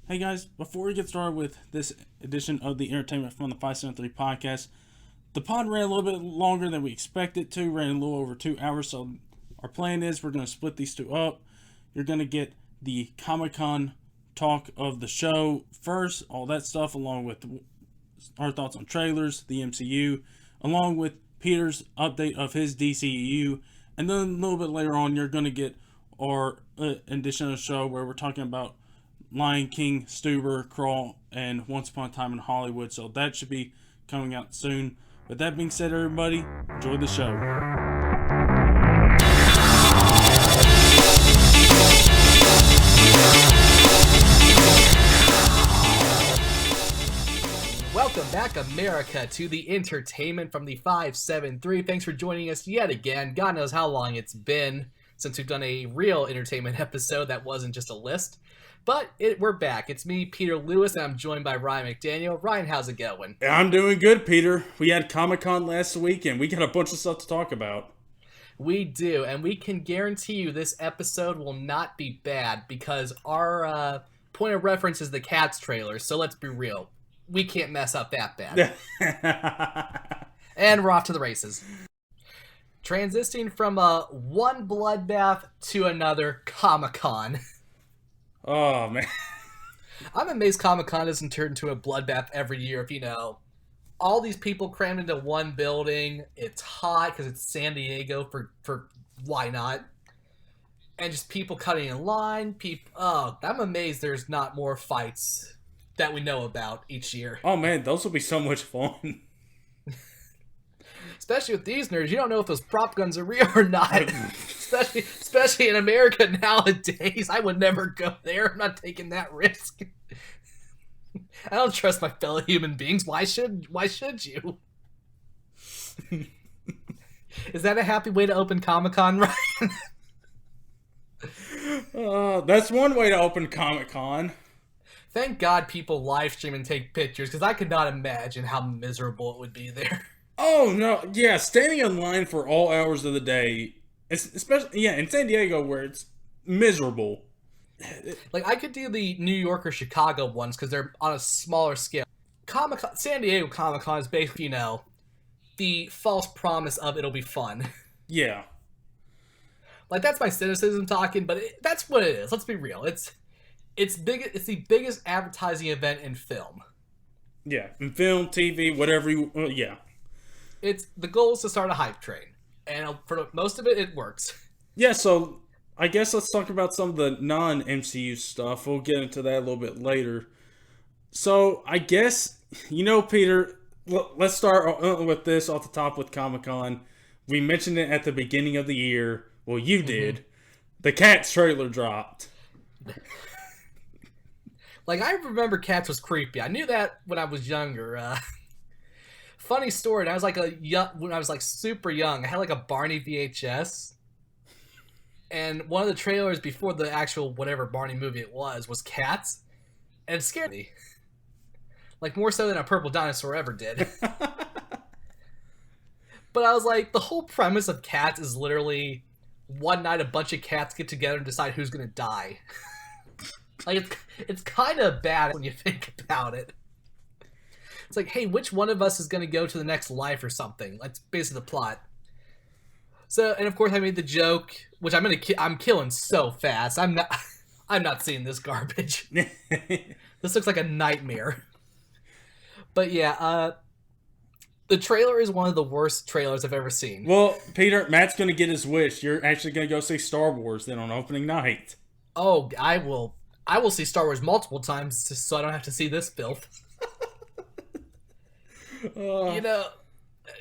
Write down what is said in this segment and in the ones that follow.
Hey guys, before we get started with this edition of the Entertainment from the 573 podcast, the pod ran a little bit longer than we expected to, ran a little over 2 hours, so our plan is we're going to split these two up. You're going to get the Comic-Con talk of the show first, all that stuff, along with our thoughts on trailers, the MCU, along with Peter's update of his DCEU, and then a little bit later on, you're going to get our edition of the show where we're talking about Lion King, Stuber, Crawl, and Once Upon a Time in Hollywood. So that should be coming out soon. With that being said, everybody, enjoy the show. Welcome back, America, to the Entertainment from the 573. Thanks for joining us yet again. God knows how long it's been since we've done a real entertainment episode that wasn't just a list. But we're back. It's me, Peter Lewis, and I'm joined by Ryan McDaniel. Ryan, how's it going? I'm doing good, Peter. We had Comic-Con last week, and we got a bunch of stuff to talk about. We do, and we can guarantee you this episode will not be bad because our point of reference is the Cats trailer, so let's be real. We can't mess up that bad. And we're off to the races. Transitioning from one bloodbath to another, Comic-Con. Oh, man. I'm amazed Comic-Con doesn't turn into a bloodbath every year if, all these people crammed into one building. It's hot because it's San Diego for why not? And just people cutting in line. I'm amazed there's not more fights that we know about each year. Oh, man, those will be so much fun. Especially with these nerds, you don't know if those prop guns are real or not. especially in America nowadays. I would never go there. I'm not taking that risk. I don't trust my fellow human beings. Why should you? Is that a happy way to open Comic-Con, Ryan? That's one way to open Comic-Con. Thank God people live stream and take pictures, because I could not imagine how miserable it would be there. Oh, no. Yeah, standing in line for all hours of the day, especially, in San Diego where it's miserable. Like, I could do the New York or Chicago ones because they're on a smaller scale. San Diego Comic-Con is basically, the false promise of it'll be fun. Yeah. Like, that's my cynicism talking, but that's what it is. Let's be real. It's the biggest advertising event in film. Yeah, in film, TV, whatever yeah. The goal is to start a hype train, and for most of it, it works. Yeah, so I guess let's talk about some of the non-MCU stuff. We'll get into that a little bit later. So I guess, Peter, let's start with this off the top with Comic-Con. We mentioned it at the beginning of the year. Well, you did. Mm-hmm. The Cats trailer dropped. Like, I remember Cats was creepy. I knew that when I was younger. Funny story. When I was super young, I had a Barney VHS, and one of the trailers before the actual whatever Barney movie it was Cats, and it scared me, more so than a purple dinosaur ever did. But I was like, the whole premise of Cats is literally one night a bunch of cats get together and decide who's gonna die. It's kind of bad when you think about it. It's like, hey, which one of us is going to go to the next life or something? That's basically the plot. So, and of course I made the joke, which I'm killing so fast. I'm not seeing this garbage. This looks like a nightmare. But yeah, the trailer is one of the worst trailers I've ever seen. Well, Peter, Matt's going to get his wish. You're actually going to go see Star Wars then on opening night. Oh, I will see Star Wars multiple times just so I don't have to see this filth.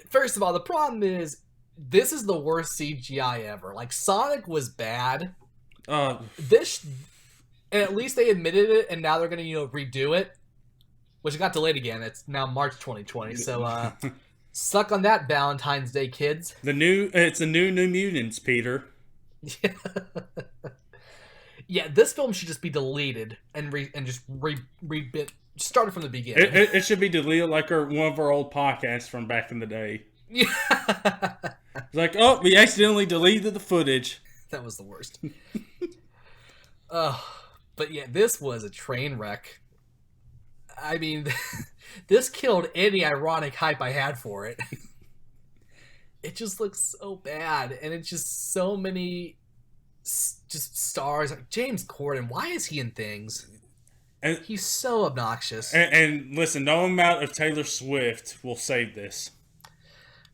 First of all, the problem is this is the worst CGI ever. Sonic was bad. This, and at least they admitted it, and now they're gonna redo it, which got delayed again. It's now March 2020. So suck on that, Valentine's Day, kids. It's the new Mutants, Peter. Yeah, this film should just be deleted and just rebit. Started from the beginning. It should be deleted like one of our old podcasts from back in the day. Yeah. It's like, oh, we accidentally deleted the footage. That was the worst. But yeah, this was a train wreck. I mean, this killed any ironic hype I had for it. It just looks so bad, and it's just so many just stars. Like James Corden, why is he in things? And he's so obnoxious. And listen, no amount of Taylor Swift will save this.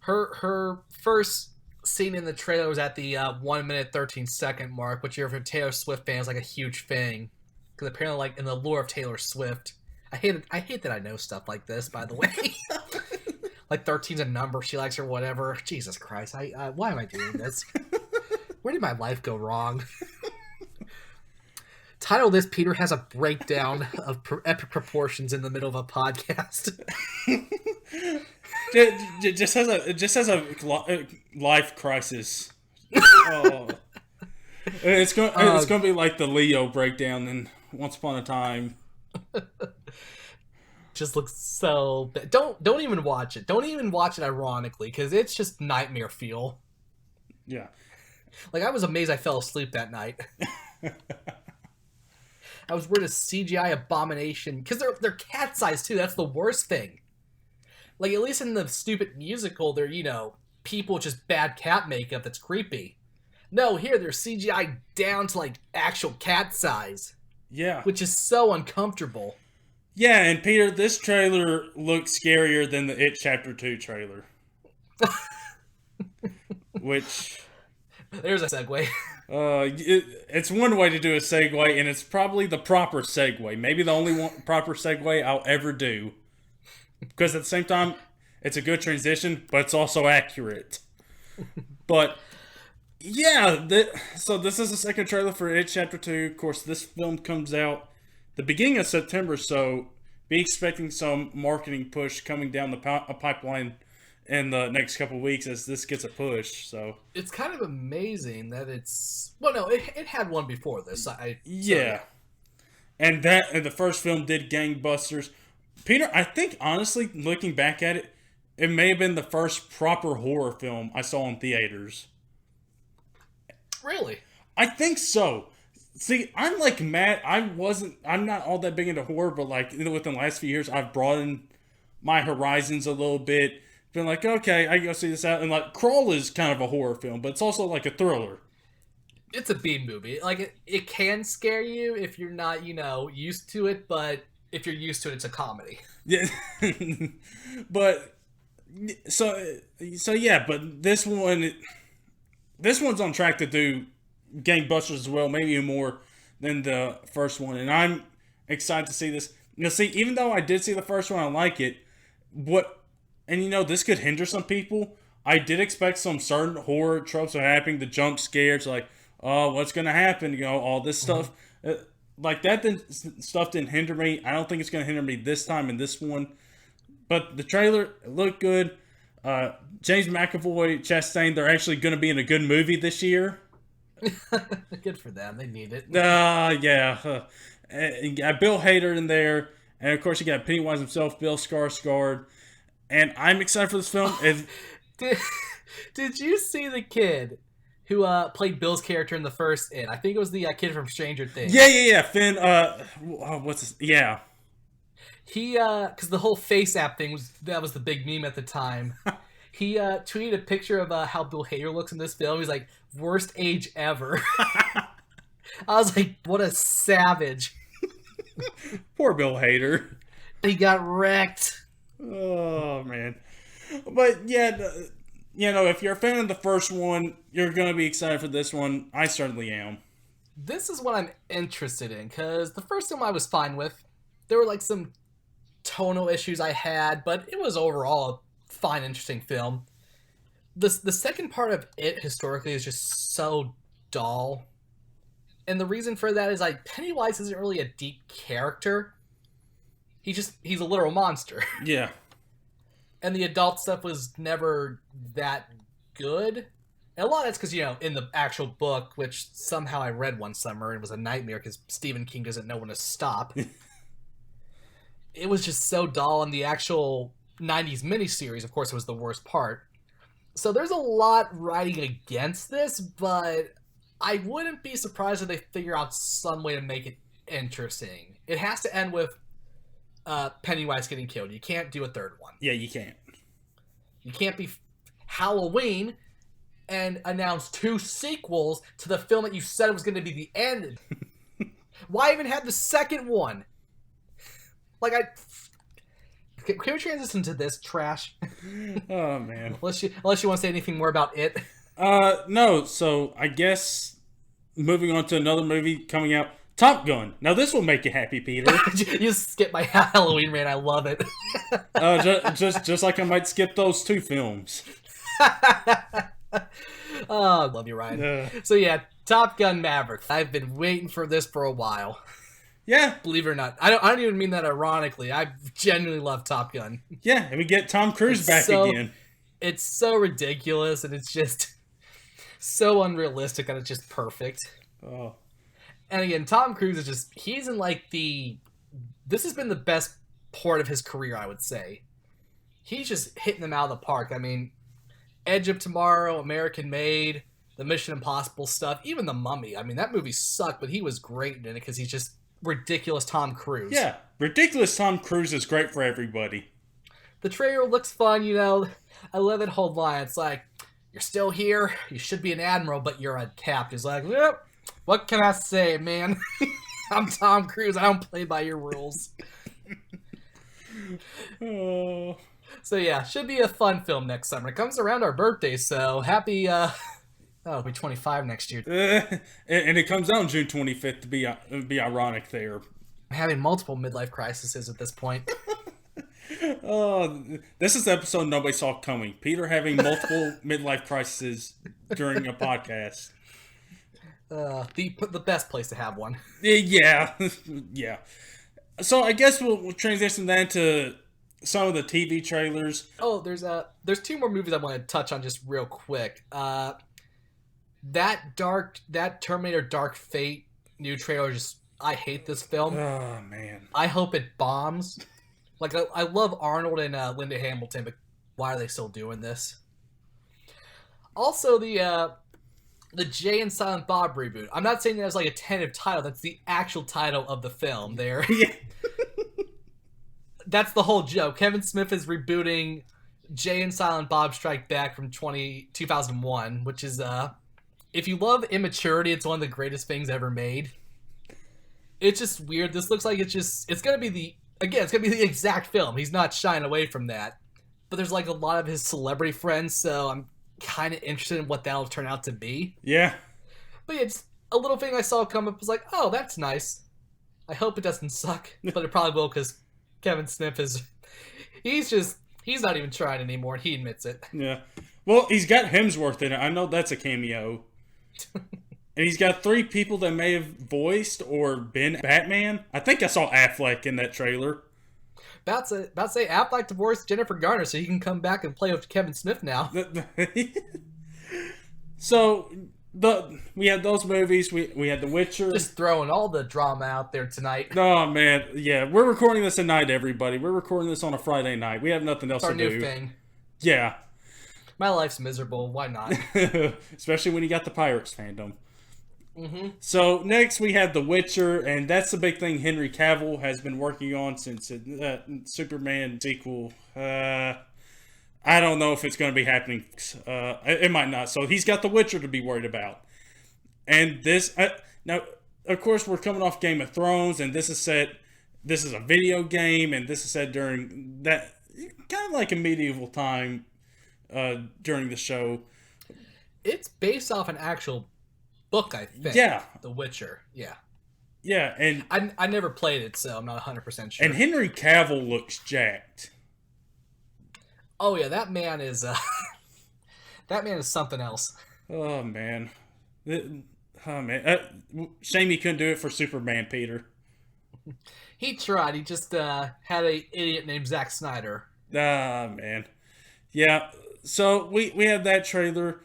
Her first scene in the trailer was at the 1 minute 13-second mark, which for Taylor Swift fans like a huge thing, because apparently, like in the lore of Taylor Swift, I hate that I know stuff like this. By the way, like 13's a number she likes or whatever. Jesus Christ, why am I doing this? Where did my life go wrong? Title this: Peter has a breakdown of epic proportions in the middle of a podcast. just has a life crisis. Oh. It's going to be like the Leo breakdown in Once Upon a Time. Just looks so bad. Don't even watch it. Don't even watch it ironically, because it's just nightmare feel. Yeah. Like, I was amazed I fell asleep that night. I was worried a CGI abomination, because they're cat-sized too. That's the worst thing. Like, at least in the stupid musical, they're, people with just bad cat makeup that's creepy. No, here they're CGI down to, like, actual cat size. Yeah. Which is so uncomfortable. Yeah, and Peter, this trailer looks scarier than the It Chapter 2 trailer. Which... There's a segue. It's one way to do a segue, and it's probably the proper segue. Maybe the only proper segue I'll ever do. Because at the same time, it's a good transition, but it's also accurate. But, yeah, so this is the second trailer for It Chapter 2. Of course, this film comes out the beginning of September, so be expecting some marketing push coming down the pipeline in the next couple of weeks as this gets a push. So it's kind of amazing that it's... Well, no, it had one before this. Yeah. And the first film did gangbusters. Peter, I think, honestly, looking back at it, it may have been the first proper horror film I saw in theaters. Really? I think so. See, I'm like Matt. I'm not all that big into horror, but like within the last few years, I've broadened my horizons a little bit. Been like, okay, I can go see this out. And like, Crawl is kind of a horror film, but it's also like a thriller. It's a B movie. Like, it can scare you if you're not, used to it, but if you're used to it, it's a comedy. Yeah. But, so yeah, but this one's on track to do gangbusters as well, maybe even more than the first one. And I'm excited to see this. See, even though I did see the first one, I like it. And this could hinder some people. I did expect some certain horror tropes are happening. The jump scares, like, oh, what's going to happen? All this stuff. Like, stuff didn't hinder me. I don't think it's going to hinder me this time in this one. But the trailer looked good. James McAvoy, Chastain, they're actually going to be in a good movie this year. Good for them. They need it. Yeah. You got Bill Hader in there. And, of course, you got Pennywise himself, Bill Skarsgård. And I'm excited for this film. Did you see the kid who played Bill's character in the first It? I think it was the kid from Stranger Things. Yeah. Finn, what's his... Yeah. He, because the whole face app thing that was the big meme at the time. He tweeted a picture of how Bill Hader looks in this film. He's like, worst age ever. I was like, what a savage. Poor Bill Hader. He got wrecked. Oh, man. But, yeah, if you're a fan of the first one, you're going to be excited for this one. I certainly am. This is what I'm interested in, because the first one I was fine with. There were, like, some tonal issues I had, but it was overall a fine, interesting film. The second part of It, historically, is just so dull. And the reason for that is, like, Pennywise isn't really a deep character. He's a literal monster. Yeah. And the adult stuff was never that good. And a lot of that's because, in the actual book, which somehow I read one summer, and it was a nightmare because Stephen King doesn't know when to stop. It was just so dull, and the actual 90s miniseries, of course, was the worst part. So there's a lot riding against this, but I wouldn't be surprised if they figure out some way to make it interesting. It has to end with Pennywise getting killed. You can't do a third one. Yeah, you can't. You can't be Halloween and announce 2 sequels to the film that you said was going to be the end. Why even have the second one? Like, can we transition to this trash? Oh, man. Unless you want to say anything more about it. No. So, I guess moving on to another movie coming out, Top Gun. Now, this will make you happy, Peter. You skip my Halloween rant. I love it. Just like I might skip those 2 films. Oh, I love you, Ryan. So yeah, Top Gun Maverick. I've been waiting for this for a while. Yeah. Believe it or not. I don't even mean that ironically. I genuinely love Top Gun. Yeah, and we get Tom Cruise back again. It's so ridiculous, and it's just so unrealistic, and it's just perfect. Oh. And again, Tom Cruise is just, he's in like this has been the best part of his career, I would say. He's just hitting them out of the park. I mean, Edge of Tomorrow, American Made, the Mission Impossible stuff, even The Mummy. I mean, that movie sucked, but he was great in it because he's just ridiculous Tom Cruise. Yeah, ridiculous Tom Cruise is great for everybody. The trailer looks fun, you know. I love that whole line. It's like, you're still here, you should be an admiral, but you're a captain. He's like, yep, what can I say, man? I'm Tom Cruise, I don't play by your rules. Oh. So yeah, should be a fun film next summer. It comes around our birthday, so happy, it'll be 25 next year. And it comes out on June 25th to be ironic there. I'm having multiple midlife crises at this point. This is the episode nobody saw coming. Peter having multiple midlife crises during a podcast. The best place to have one. Yeah. Yeah. So I guess we'll transition then to some of the TV trailers. Oh, there's 2 more movies I want to touch on just real quick. That Terminator Dark Fate new trailer, I hate this film. Oh man. I hope it bombs. Like, I love Arnold and Linda Hamilton, but why are they still doing this? Also, the Jay and Silent Bob reboot. I'm not saying that as like a tentative title. That's the actual title of the film there. Yeah. That's the whole joke. Kevin Smith is rebooting Jay and Silent Bob Strike Back from 2001, which is, if you love immaturity, it's one of the greatest things ever made. It's just weird. This looks like it's going to be it's going to be the exact film. He's not shying away from that. But there's like a lot of his celebrity friends, so I'm kind of interested in what that'll turn out to be. Yeah. But yeah, it's a little thing I saw come up was like, oh, that's nice. I hope it doesn't suck, but it probably will because Kevin Smith he's not even trying anymore, and he admits it. Yeah. Well, he's got Hemsworth in it. I know that's a cameo. And he's got 3 people that may have voiced or been Batman. I think I saw Affleck in that trailer. About to say Affleck divorced Jennifer Garner so he can come back and play with Kevin Smith now. So we had those movies. We had The Witcher. Just throwing all the drama out there tonight. Oh man, yeah. We're recording this at night, everybody. We're recording this on a Friday night. We have nothing else It's our to do. new thing. Yeah. My life's miserable. Why not? Especially when you got the Pirates fandom. Mm-hmm. So next we have The Witcher, and that's the big thing Henry Cavill has been working on since Superman sequel. I don't know if it's going to be happening. It might not. So he's got The Witcher to be worried about. And this now, of course, we're coming off Game of Thrones, and this is a video game, and this is set during that kind of like a medieval time during the show. It's based off an actual book, I think. Yeah. The Witcher. Yeah. Yeah, and I never played it, so I'm not 100% sure. And Henry Cavill looks jacked. Oh yeah, that man is something else. Oh man. Shame he couldn't do it for Superman, Peter. He tried. He just had an idiot named Zack Snyder. Ah, man. Yeah, so we have that trailer.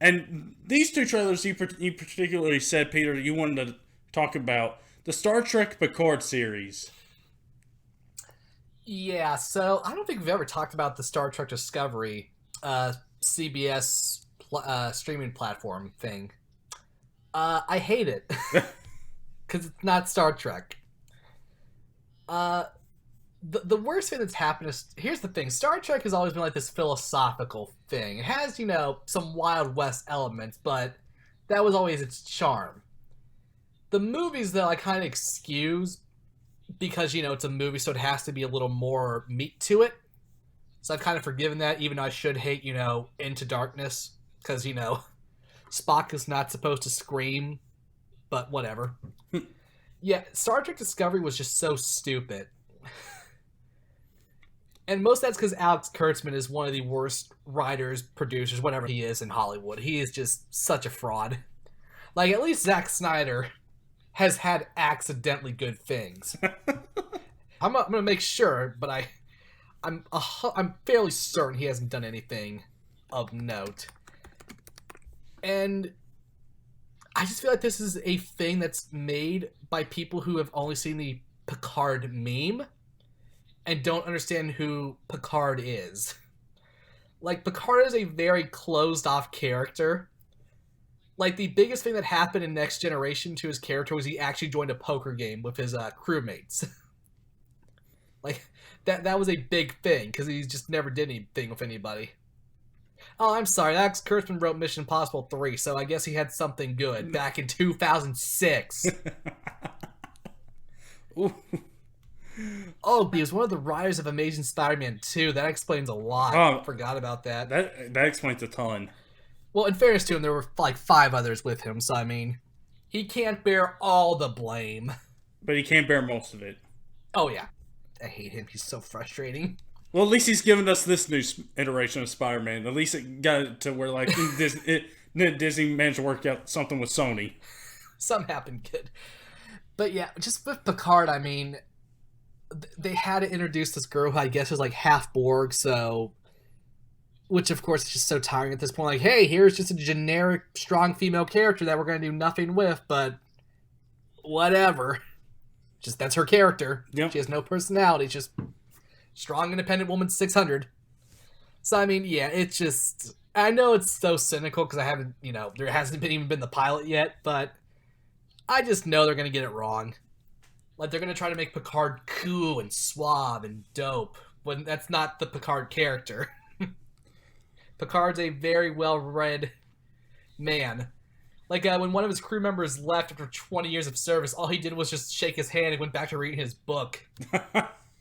And these 2 trailers you particularly said, Peter, that you wanted to talk about. The Star Trek Picard series. Yeah, so I don't think we've ever talked about the Star Trek Discovery CBS streaming platform thing. I hate it. because it's not Star Trek. The worst thing that's happened is, here's the thing, Star Trek has always been like this philosophical thing. It has, some Wild West elements, but that was always its charm. The movies, though, I kind of excuse because, it's a movie, so it has to be a little more meat to it. So I've kind of forgiven that, even though I should hate, Into Darkness, because, Spock is not supposed to scream, but whatever. Yeah, Star Trek Discovery was just so stupid. And most of that's because Alex Kurtzman is one of the worst writers, producers, whatever he is in Hollywood. He is just such a fraud. Like, at least Zack Snyder has had accidentally good things. I'm going to make sure, but I'm fairly certain he hasn't done anything of note. And I just feel like this is a thing that's made by people who have only seen the Picard meme and don't understand who Picard is. Like, Picard is a very closed-off character. Like, the biggest thing that happened in Next Generation to his character was he actually joined a poker game with his crewmates. Like, that was a big thing, because he just never did anything with anybody. Oh, I'm sorry, Alex Kurtzman wrote Mission Impossible 3, so I guess he had something good back in 2006. Oh, he was one of the writers of Amazing Spider-Man 2. That explains a lot. I forgot about that. That explains a ton. Well, in fairness to him, there were like 5 others with him, so I mean, he can't bear all the blame. But he can't bear most of it. Oh, yeah. I hate him. He's so frustrating. Well, at least he's given us this new iteration of Spider-Man. At least it got it to where, like, Disney managed to work out something with Sony. Something happened good. But yeah, just with Picard, I mean, they had to introduce this girl who I guess is like half Borg, so... Which, of course, is just so tiring at this point. Like, hey, here's just a generic, strong female character that we're going to do nothing with, but... Whatever. Just, that's her character. Yep. She has no personality, just... Strong, independent woman, 600. So, I mean, yeah, it's just... I know it's so cynical because I haven't, there hasn't even been the pilot yet, but I just know they're going to get it wrong. Like, they're going to try to make Picard cool and suave and dope, when that's not the Picard character. Picard's a very well-read man. Like, when one of his crew members left after 20 years of service, all he did was just shake his hand and went back to reading his book.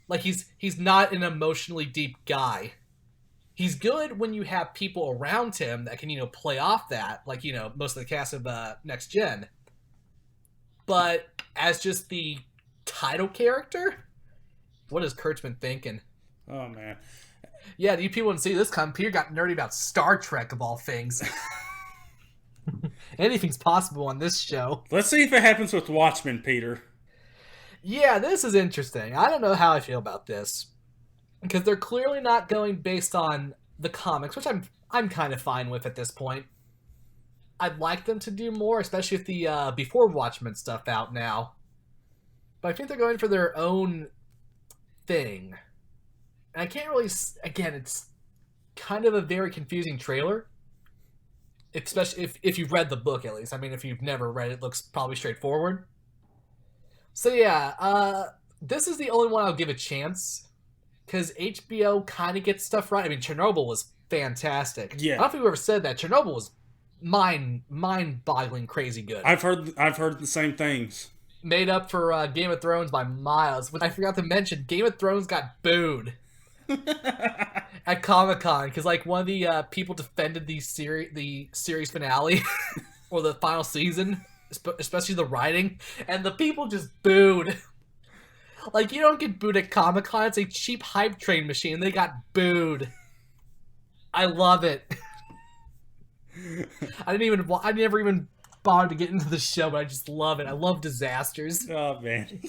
Like, he's not an emotionally deep guy. He's good when you have people around him that can, play off that, like, most of the cast of Next Gen. But as just the title character, what is Kurtzman thinking? Oh, man. Yeah, you people didn't see this come. Peter got nerdy about Star Trek, of all things. Anything's possible on this show. Let's see if it happens with Watchmen, Peter. Yeah, this is interesting. I don't know how I feel about this. Because they're clearly not going based on the comics, which I'm kind of fine with at this point. I'd like them to do more, especially with the Before Watchmen stuff out now. But I think they're going for their own thing. And I can't really... Again, it's kind of a very confusing trailer. Especially if you've read the book, at least. I mean, if you've never read it, it looks probably straightforward. So yeah, this is the only one I'll give a chance. Because HBO kind of gets stuff right. I mean, Chernobyl was fantastic. Yeah. I don't know if you've ever said that. Chernobyl was mind-boggling crazy good. I've heard the same things. Made up for Game of Thrones by miles. Which I forgot to mention, Game of Thrones got booed at Comic-Con. Because, like, one of the people defended the series finale. Or the final season. Especially the writing. And the people just booed. Like, you don't get booed at Comic-Con. It's a cheap hype train machine. They got booed. I love it. I never even bothered to get into the show, but I just love it. I love disasters. Oh, man.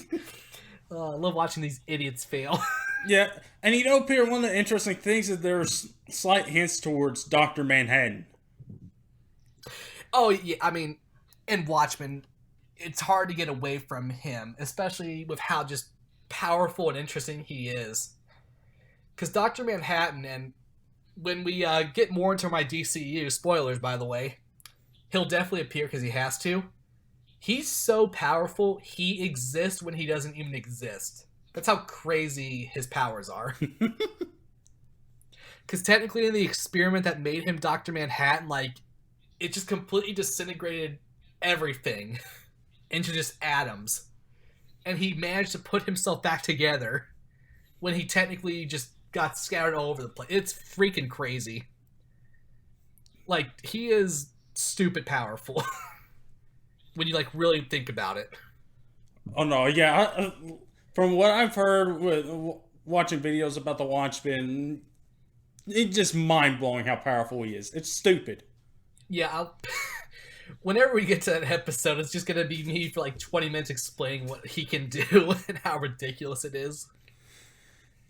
I love watching these idiots fail. Yeah, and Peter, one of the interesting things is there's slight hints towards Dr. Manhattan. Oh, yeah, I mean, in Watchmen, it's hard to get away from him, especially with how just powerful and interesting he is. Because Dr. Manhattan, and when we get more into my DCEU, spoilers by the way, he'll definitely appear because he has to. He's so powerful, he exists when he doesn't even exist. That's how crazy his powers are. Because technically in the experiment that made him Dr. Manhattan, like, it just completely disintegrated everything into just atoms. And he managed to put himself back together when he technically just got scattered all over the place. It's freaking crazy. Like, he is stupid powerful. When you, like, really think about it. Oh, no, yeah. From what I've heard with watching videos about the Watchmen, it's just mind-blowing how powerful he is. It's stupid. Yeah, whenever we get to that episode, it's just going to be me for, like, 20 minutes explaining what he can do and how ridiculous it is.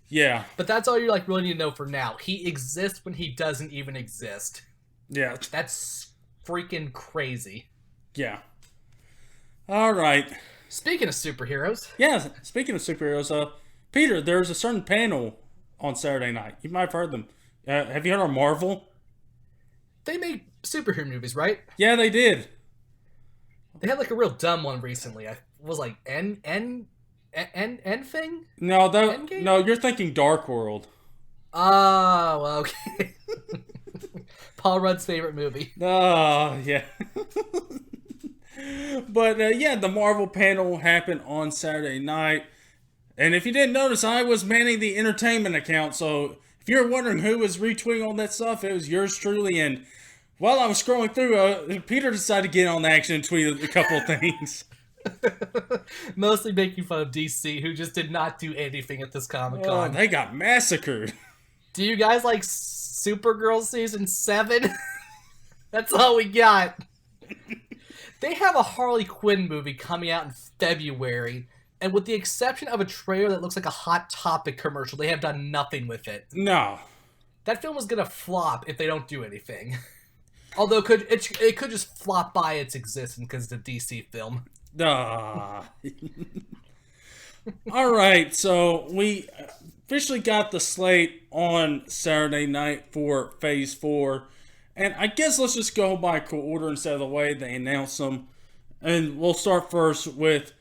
Yeah. But that's all you, like, really need to know for now. He exists when he doesn't even exist. Yeah. That's freaking crazy. Yeah. All right. Speaking of superheroes. Yeah, speaking of superheroes, Peter, there's a certain panel on Saturday night. You might have heard them. Have you heard of Marvel? They make superhero movies, right? Yeah, they did. They had like a real dumb one recently. I was like N thing? No, you're thinking Dark World. Oh, well, okay. Paul Rudd's favorite movie. Oh, yeah. But, yeah, the Marvel panel happened on Saturday night. And if you didn't notice, I was manning the entertainment account. So if you're wondering who was retweeting all that stuff, it was yours truly. And while I was scrolling through, Peter decided to get on the action and tweet a couple of things. Mostly making fun of DC, who just did not do anything at this Comic-Con. Oh, they got massacred. Do you guys like Supergirl Season 7? That's all we got. They have a Harley Quinn movie coming out in February, and with the exception of a trailer that looks like a Hot Topic commercial, they have done nothing with it. No. That film is going to flop if they don't do anything. Although it could just flop by its existence because it's a DC film. All right, so we officially got the slate on Saturday night for Phase 4. And I guess let's just go by order instead of the way they announce them. And we'll start first with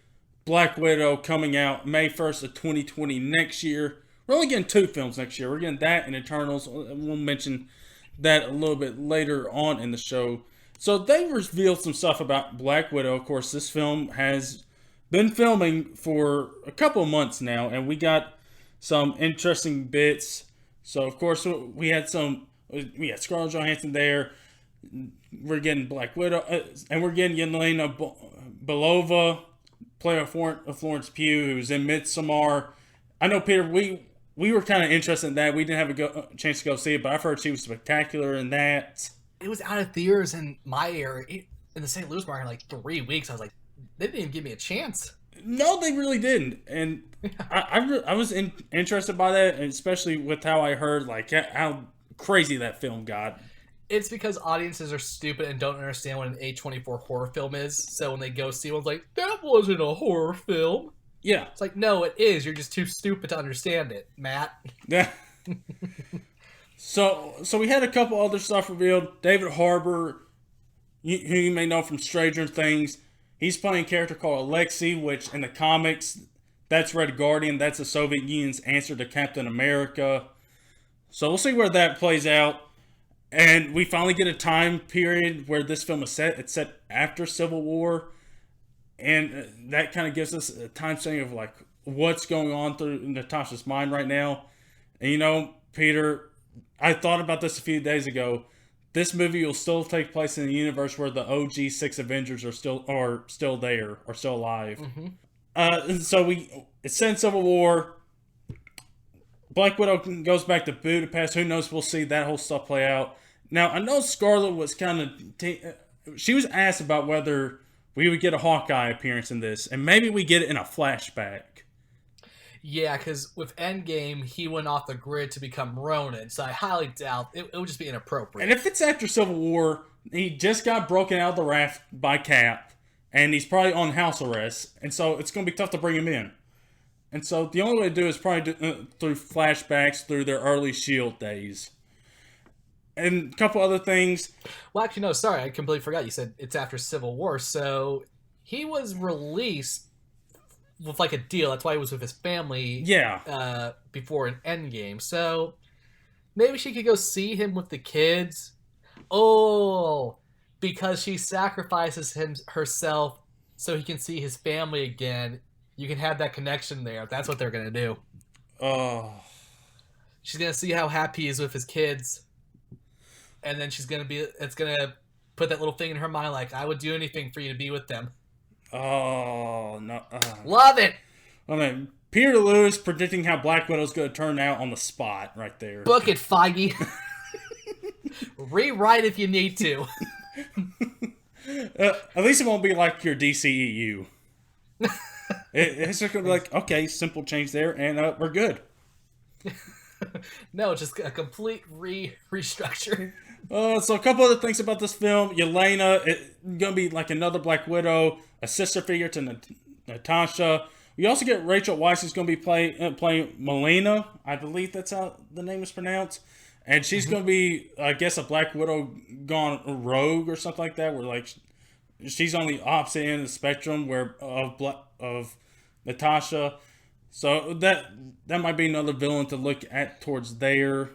Black Widow coming out May 1st of 2020 next year. We're only getting 2 films next year. We're getting that and Eternals. We'll mention that a little bit later on in the show. So they revealed some stuff about Black Widow. Of course, this film has been filming for a couple of months now. And we got some interesting bits. So, of course, we had Scarlett Johansson there. We're getting Black Widow, and we're getting Yelena Belova, player of Florence Pugh, who's in Midsommar. I know, Peter, we were kind of interested in that. We didn't have a chance to go see it, but I've heard she was spectacular in that. It was out of theaters in my area, in the St. Louis market, in like 3 weeks. I was like, they didn't even give me a chance. No, they really didn't, and I was interested by that, and especially with how I heard like how crazy that film got. It's because audiences are stupid and don't understand what an A24 horror film is. So when they go see one, it's like, that wasn't a horror film. Yeah. It's like, no, it is. You're just too stupid to understand it, Matt. Yeah. So we had a couple other stuff revealed. David Harbour, who you may know from Stranger Things, he's playing a character called Alexei, which in the comics, that's Red Guardian. That's the Soviet Union's answer to Captain America. So we'll see where that plays out. And we finally get a time period where this film is set. It's set after Civil War. And that kind of gives us a time setting of like what's going on through Natasha's mind right now. And you know, Peter, I thought about this a few days ago. This movie will still take place in a universe where the OG 6 Avengers are still there, or still alive. Mm-hmm. So it's set in Civil War. Black Widow goes back to Budapest. Who knows? We'll see that whole stuff play out. Now, I know Scarlett was kind of... she was asked about whether we would get a Hawkeye appearance in this. And maybe we get it in a flashback. Yeah, because with Endgame, he went off the grid to become Ronin. So I highly doubt it would just be inappropriate. And if it's after Civil War, he just got broken out of the raft by Cap. And he's probably on house arrest. And so it's going to be tough to bring him in. And so the only way to do it is probably through flashbacks through their early S.H.I.E.L.D. days. And a couple other things. Well, actually, no, sorry. I completely forgot. You said it's after Civil War, so he was released with like a deal. That's why he was with his family. Yeah. Before an Endgame, so maybe she could go see him with the kids. Oh, because she sacrifices herself so he can see his family again. You can have that connection there. That's what they're gonna do. Oh. She's gonna see how happy he is with his kids, and then it's gonna put that little thing in her mind, like, I would do anything for you to be with them. Oh no! Love it. I mean, Peter Lewis predicting how Black Widow's going to turn out on the spot, right there. Book it, Feige. Rewrite if you need to. At least it won't be like your DCEU. It's just going to be like, okay, simple change there, and we're good. No, just a complete restructure. So a couple other things about this film. Yelena, it's going to be like another Black Widow, a sister figure to Natasha. We also get Rachel Weisz, who's going to be playing Melina. I believe that's how the name is pronounced. And she's going to be, I guess, a Black Widow gone rogue or something like that, where like she's on the opposite end of the spectrum of Natasha. So that might be another villain to look at towards there.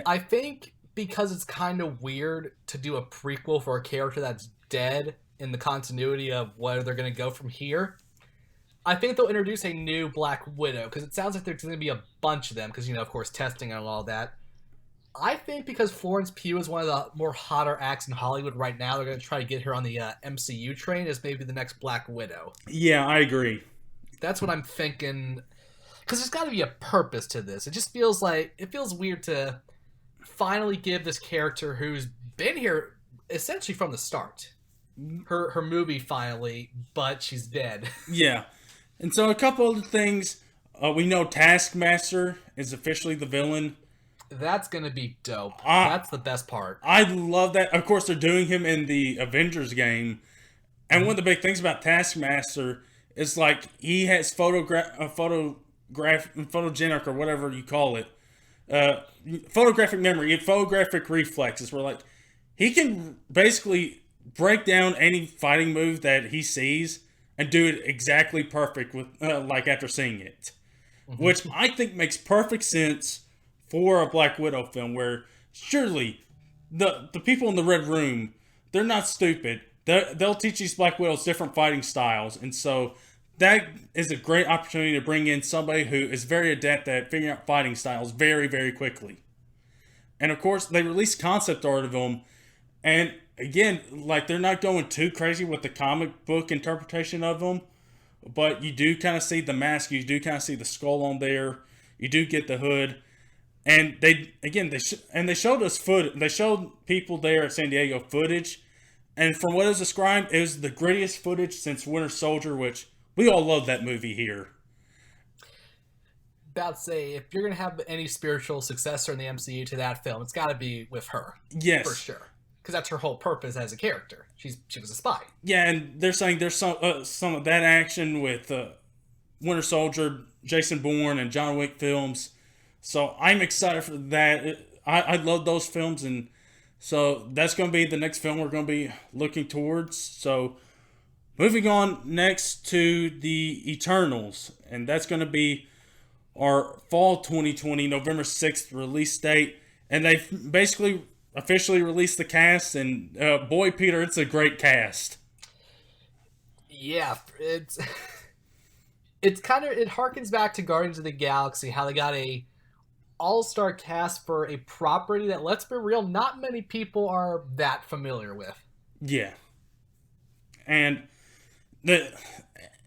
I think because it's kind of weird to do a prequel for a character that's dead in the continuity of where they're going to go from here, I think they'll introduce a new Black Widow, because it sounds like there's going to be a bunch of them, because, of course, testing and all that. I think because Florence Pugh is one of the more hotter acts in Hollywood right now, they're going to try to get her on the MCU train as maybe the next Black Widow. Yeah, I agree. That's what I'm thinking, because there's got to be a purpose to this. It just feels weird to finally give this character who's been here essentially from the start her movie finally, but she's dead. Yeah. And so a couple other things. We know Taskmaster is officially the villain. That's going to be dope. That's the best part. I love that. Of course, they're doing him in the Avengers game. And one of the big things about Taskmaster is like he has photogenic or whatever you call it. Photographic memory, photographic reflexes, where like he can basically break down any fighting move that he sees and do it exactly perfect with like after seeing it, which I think makes perfect sense for a Black Widow film, where surely the people in the Red Room, they're not stupid. They'll teach these Black Widows different fighting styles, and so that is a great opportunity to bring in somebody who is very adept at figuring out fighting styles very, very quickly. And of course, they released concept art of them, and again, like they're not going too crazy with the comic book interpretation of them, but you do kind of see the mask, you do kind of see the skull on there, you do get the hood, and they showed us they showed people there at San Diego footage, and from what it was described, it was the grittiest footage since Winter Soldier, which we all love that movie here. About to say, if you're going to have any spiritual successor in the MCU to that film, it's got to be with her. Yes. For sure. Because that's her whole purpose as a character. She was a spy. Yeah, and they're saying there's some of that action with Winter Soldier, Jason Bourne, and John Wick films. So I'm excited for that. I love those films, and so that's going to be the next film we're going to be looking towards. So moving on next to the Eternals, and that's going to be our fall 2020, November 6th release date. And they basically officially released the cast, and boy, Peter, it's a great cast. Yeah, it harkens back to Guardians of the Galaxy, how they got a all-star cast for a property that, let's be real, not many people are that familiar with. Yeah. And the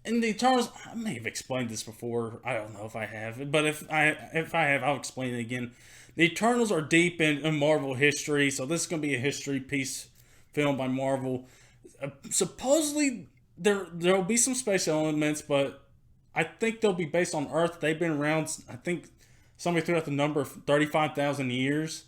Eternals, I may have explained this before. I don't know if I have, but if I have, I'll explain it again. The Eternals are deep in Marvel history, so this is going to be a history piece film by Marvel. Supposedly, there will be some space elements, but I think they'll be based on Earth. They've been around, I think somebody threw out the number of 35,000 years.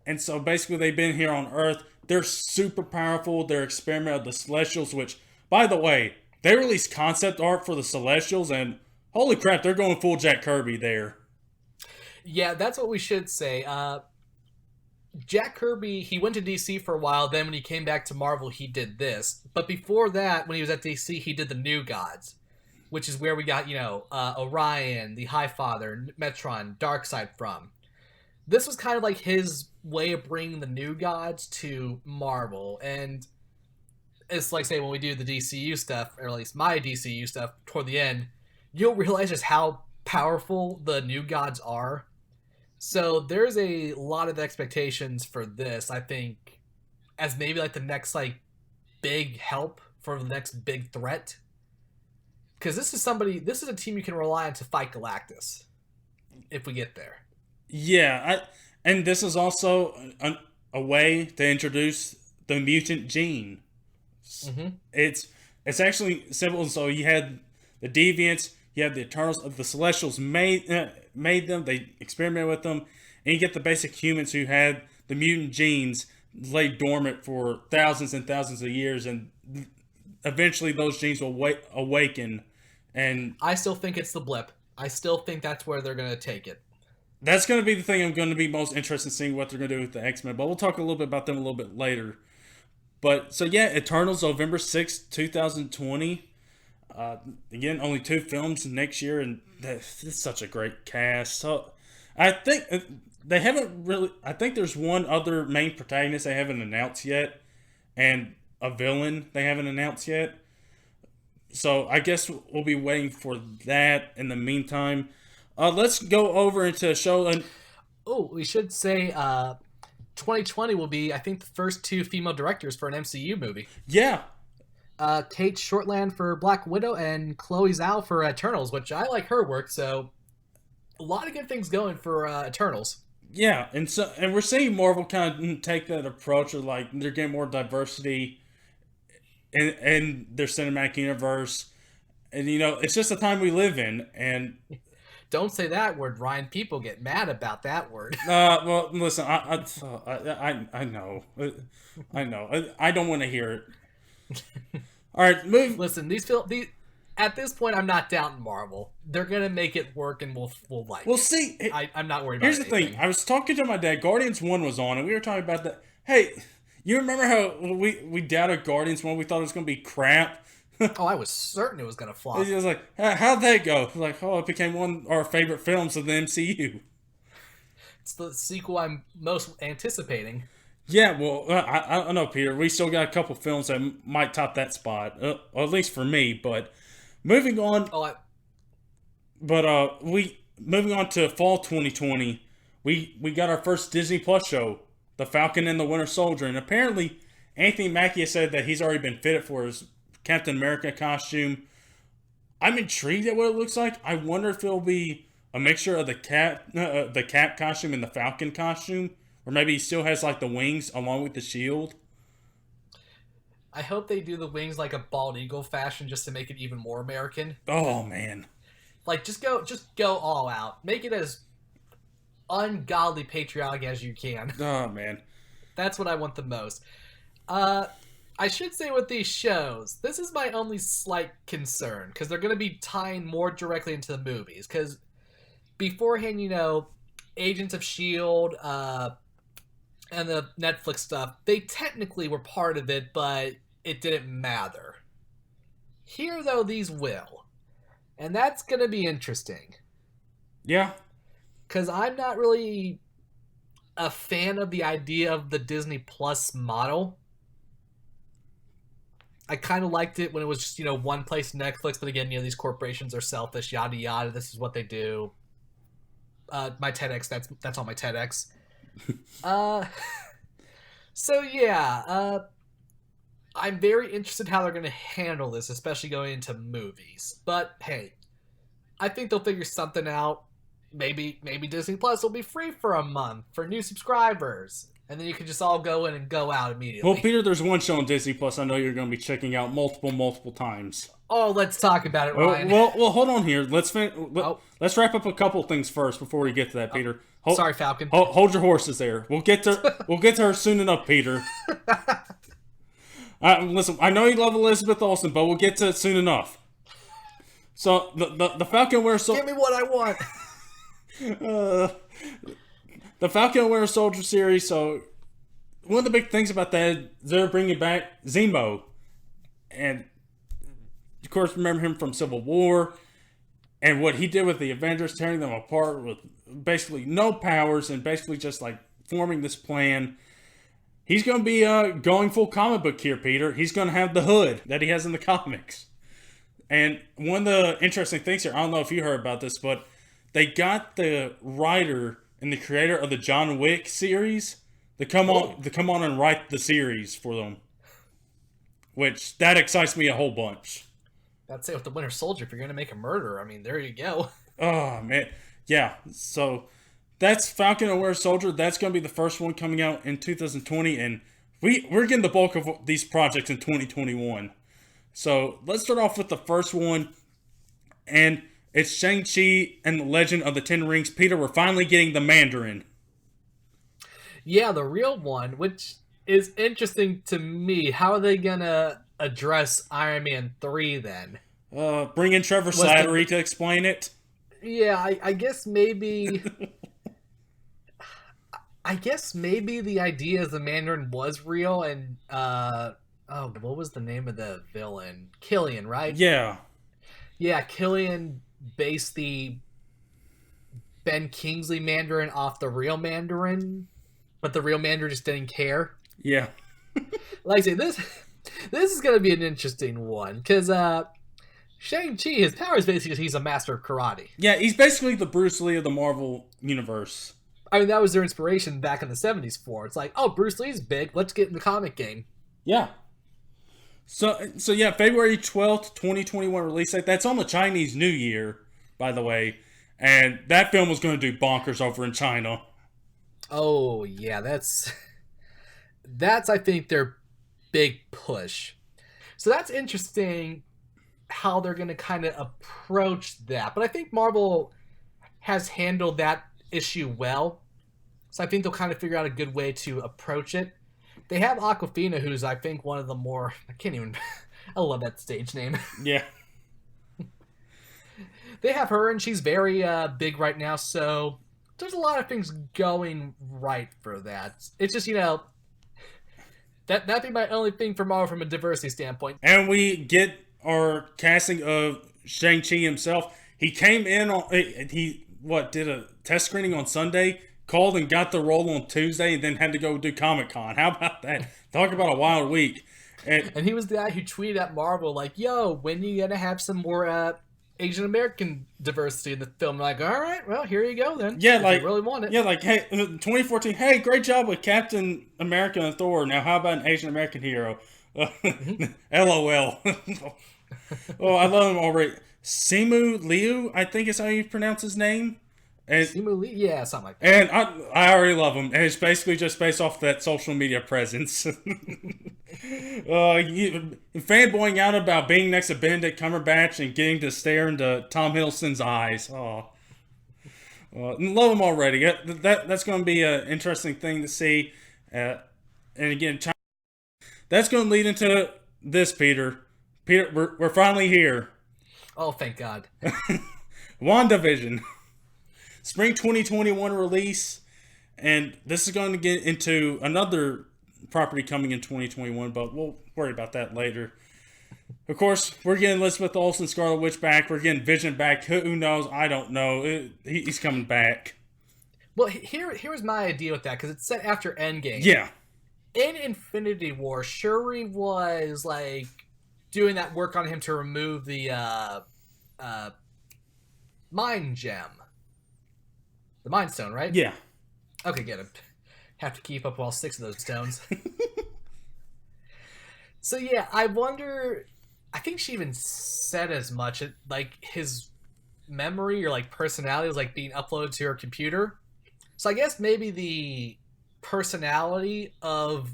And so basically they've been here on Earth. They're super powerful. They're experimental, the Celestials, which, by the way, they released concept art for the Celestials, and holy crap, they're going full Jack Kirby there. Yeah, that's what we should say. Jack Kirby, he went to DC for a while, then when he came back to Marvel, he did this. But before that, when he was at DC, he did the New Gods, which is where we got, Orion, the Highfather, Metron, Darkseid from. This was kind of like his way of bringing the New Gods to Marvel, and it's like, say, when we do the DCU stuff, or at least my DCU stuff, toward the end, you'll realize just how powerful the New Gods are. So there's a lot of expectations for this, I think, as maybe like the next like big help for the next big threat. Because this is a team you can rely on to fight Galactus, if we get there. Yeah, and this is also a way to introduce the mutant gene. Mm-hmm. It's actually simple. So you had the Deviants, you have the Eternals. The Celestials made them. They experimented with them, and you get the basic humans who had the mutant genes lay dormant for thousands and thousands of years, and eventually those genes will awaken. And I still think it's the blip. I still think that's where they're going to take it. That's going to be the thing I'm going to be most interested in seeing what they're going to do with the X-Men. But we'll talk a little bit about them a little bit later. But, so yeah, Eternals, November 6th, 2020. Again, only 2 films next year, and it's such a great cast. So, I think they haven't really... I think there's one other main protagonist they haven't announced yet, and a villain they haven't announced yet. So, I guess we'll be waiting for that in the meantime. Let's go over into a show... we should say... 2020 will be, I think, the first 2 female directors for an MCU movie. Yeah. Kate Shortland for Black Widow and Chloe Zhao for Eternals, which I like her work, so a lot of good things going for Eternals. Yeah, and we're seeing Marvel kind of take that approach of like they're getting more diversity in their cinematic universe, and it's just the time we live in, and. Don't say that word, Ryan. People get mad about that word. Well, listen, I know. I know. I don't want to hear it. All right, move. Listen, these at this point, I'm not doubting Marvel. They're gonna make it work, and we'll like. We'll see. I'm not worried about. Here's the thing. I was talking to my dad. Guardians 1 was on, and we were talking about that. Hey, you remember how we doubted Guardians 1? We thought it was gonna be crap. Oh, I was certain it was going to flop. He was like, how'd that go? Like, it became one of our favorite films of the MCU. It's the sequel I'm most anticipating. Yeah, well, I don't know, Peter. We still got a couple films that might top that spot, or at least for me. But moving on. Moving on to fall 2020, we got our first Disney Plus show, The Falcon and the Winter Soldier, and apparently Anthony Mackie has said that he's already been fitted for his Captain America costume. I'm intrigued at what it looks like. I wonder if it'll be a mixture of the Cap costume and the Falcon costume, or maybe he still has like the wings along with the shield. I hope they do the wings like a bald eagle fashion just to make it even more American. Oh man. Like just go all out. Make it as ungodly patriotic as you can. Oh man. That's what I want the most. I should say with these shows, this is my only slight concern, because they're going to be tying more directly into the movies. Because beforehand, Agents of S.H.I.E.L.D., and the Netflix stuff, they technically were part of it, but it didn't matter. Here, though, these will. And that's going to be interesting. Yeah. Because I'm not really a fan of the idea of the Disney Plus model. I kind of liked it when it was just, one place, Netflix. But again, these corporations are selfish, yada, yada. This is what they do. My TEDx, that's on my TEDx. So, yeah. I'm very interested how they're going to handle this, especially going into movies. But, hey, I think they'll figure something out. Maybe Disney Plus will be free for a month for new subscribers. And then you can just all go in and go out immediately. Well, Peter, there's one show on Disney Plus I know you're going to be checking out multiple times. Oh, let's talk about it, Ryan. Well, hold on here. Let's wrap up a couple things first before we get to that, Peter. Sorry, Falcon. Hold your horses there. We'll get to her soon enough, Peter. Listen, I know you love Elizabeth Olsen, but we'll get to it soon enough. So the Falcon Winter Soldier. Give me what I want. the Falcon and Winter Soldier series. So one of the big things about that, they're bringing back Zemo, and of course, remember him from Civil War and what he did with the Avengers, tearing them apart with basically no powers and basically just like forming this plan. He's going to be going full comic book here, Peter. He's going to have the hood that he has in the comics. And one of the interesting things here, I don't know if you heard about this, but they got the writer and the creator of the John Wick series to come on and write the series for them. Which, that excites me a whole bunch. I'd say with the Winter Soldier, if you're going to make a murderer, I mean, there you go. Oh, man. Yeah, so that's Falcon and Winter Soldier. That's going to be the first one coming out in 2020, and we're getting the bulk of these projects in 2021. So let's start off with the first one, and it's Shang-Chi and the Legend of the Ten Rings. Peter, we're finally getting the Mandarin. Yeah, the real one, which is interesting to me. How are they going to address Iron Man 3 then? Bring in Trevor Slattery to explain it. Yeah, I guess maybe... I guess maybe the idea is the Mandarin was real, and what was the name of the villain? Killian, right? Yeah. Yeah, Killian based the Ben Kingsley Mandarin off the real Mandarin, but the real Mandarin just didn't care. Yeah. Like I say, this is going to be an interesting one, because Shang-Chi, his power is basically he's a master of karate. Yeah, he's basically the Bruce Lee of the Marvel universe. I mean, that was their inspiration back in the 70s for. It's like, oh, Bruce Lee's big, let's get in the comic game. Yeah. So yeah, February 12th, 2021 release date. That's on the Chinese New Year, by the way. And that film was going to do bonkers over in China. Oh, yeah, that's I think, their big push. So that's interesting how they're going to kind of approach that. But I think Marvel has handled that issue well. So I think they'll kind of figure out a good way to approach it. They have Awkwafina, who's, I think, one of the more... I love that stage name. Yeah. They have her, and she's very big right now, so there's a lot of things going right for that. It's just, that'd be my only thing for Marvel from a diversity standpoint. And we get our casting of Shang-Chi himself. He came in on... He did a test screening on Sunday, called and got the role on Tuesday, and then had to go do Comic-Con. How about that? Talk about a wild week. And he was the guy who tweeted at Marvel, like, yo, when are you going to have some more Asian American diversity in the film? I'm like, all right, well, here you go then. Yeah, if you really want it. Yeah, like, hey, 2014, hey, great job with Captain America and Thor. Now, how about an Asian American hero? LOL. Oh, I love him already. Simu Liu, I think is how you pronounce his name. And, Simu Liu? Yeah, something like that. And I already love him. And it's basically just based off that social media presence. Fanboying out about being next to Benedict Cumberbatch and getting to stare into Tom Hiddleston's eyes. Oh, love him already. That's going to be an interesting thing to see. And again, that's going to lead into this, Peter. Peter, we're finally here. Oh, thank God. WandaVision. Spring 2021 release. And this is going to get into another property coming in 2021, but we'll worry about that later. Of course, we're getting Elizabeth Olsen, Scarlet Witch back. We're getting Vision back. Who knows? I don't know. He's coming back. Well, here's my idea with that, because it's set after Endgame. Yeah. In Infinity War, Shuri was, like, doing that work on him to remove the Mind Gem. The Mind Stone, right? Yeah. Okay, good. I have to keep up with all 6 of those stones. So, yeah, I wonder... I think she even said as much. Like, his memory or, like, personality was, like, being uploaded to her computer. So I guess maybe the personality of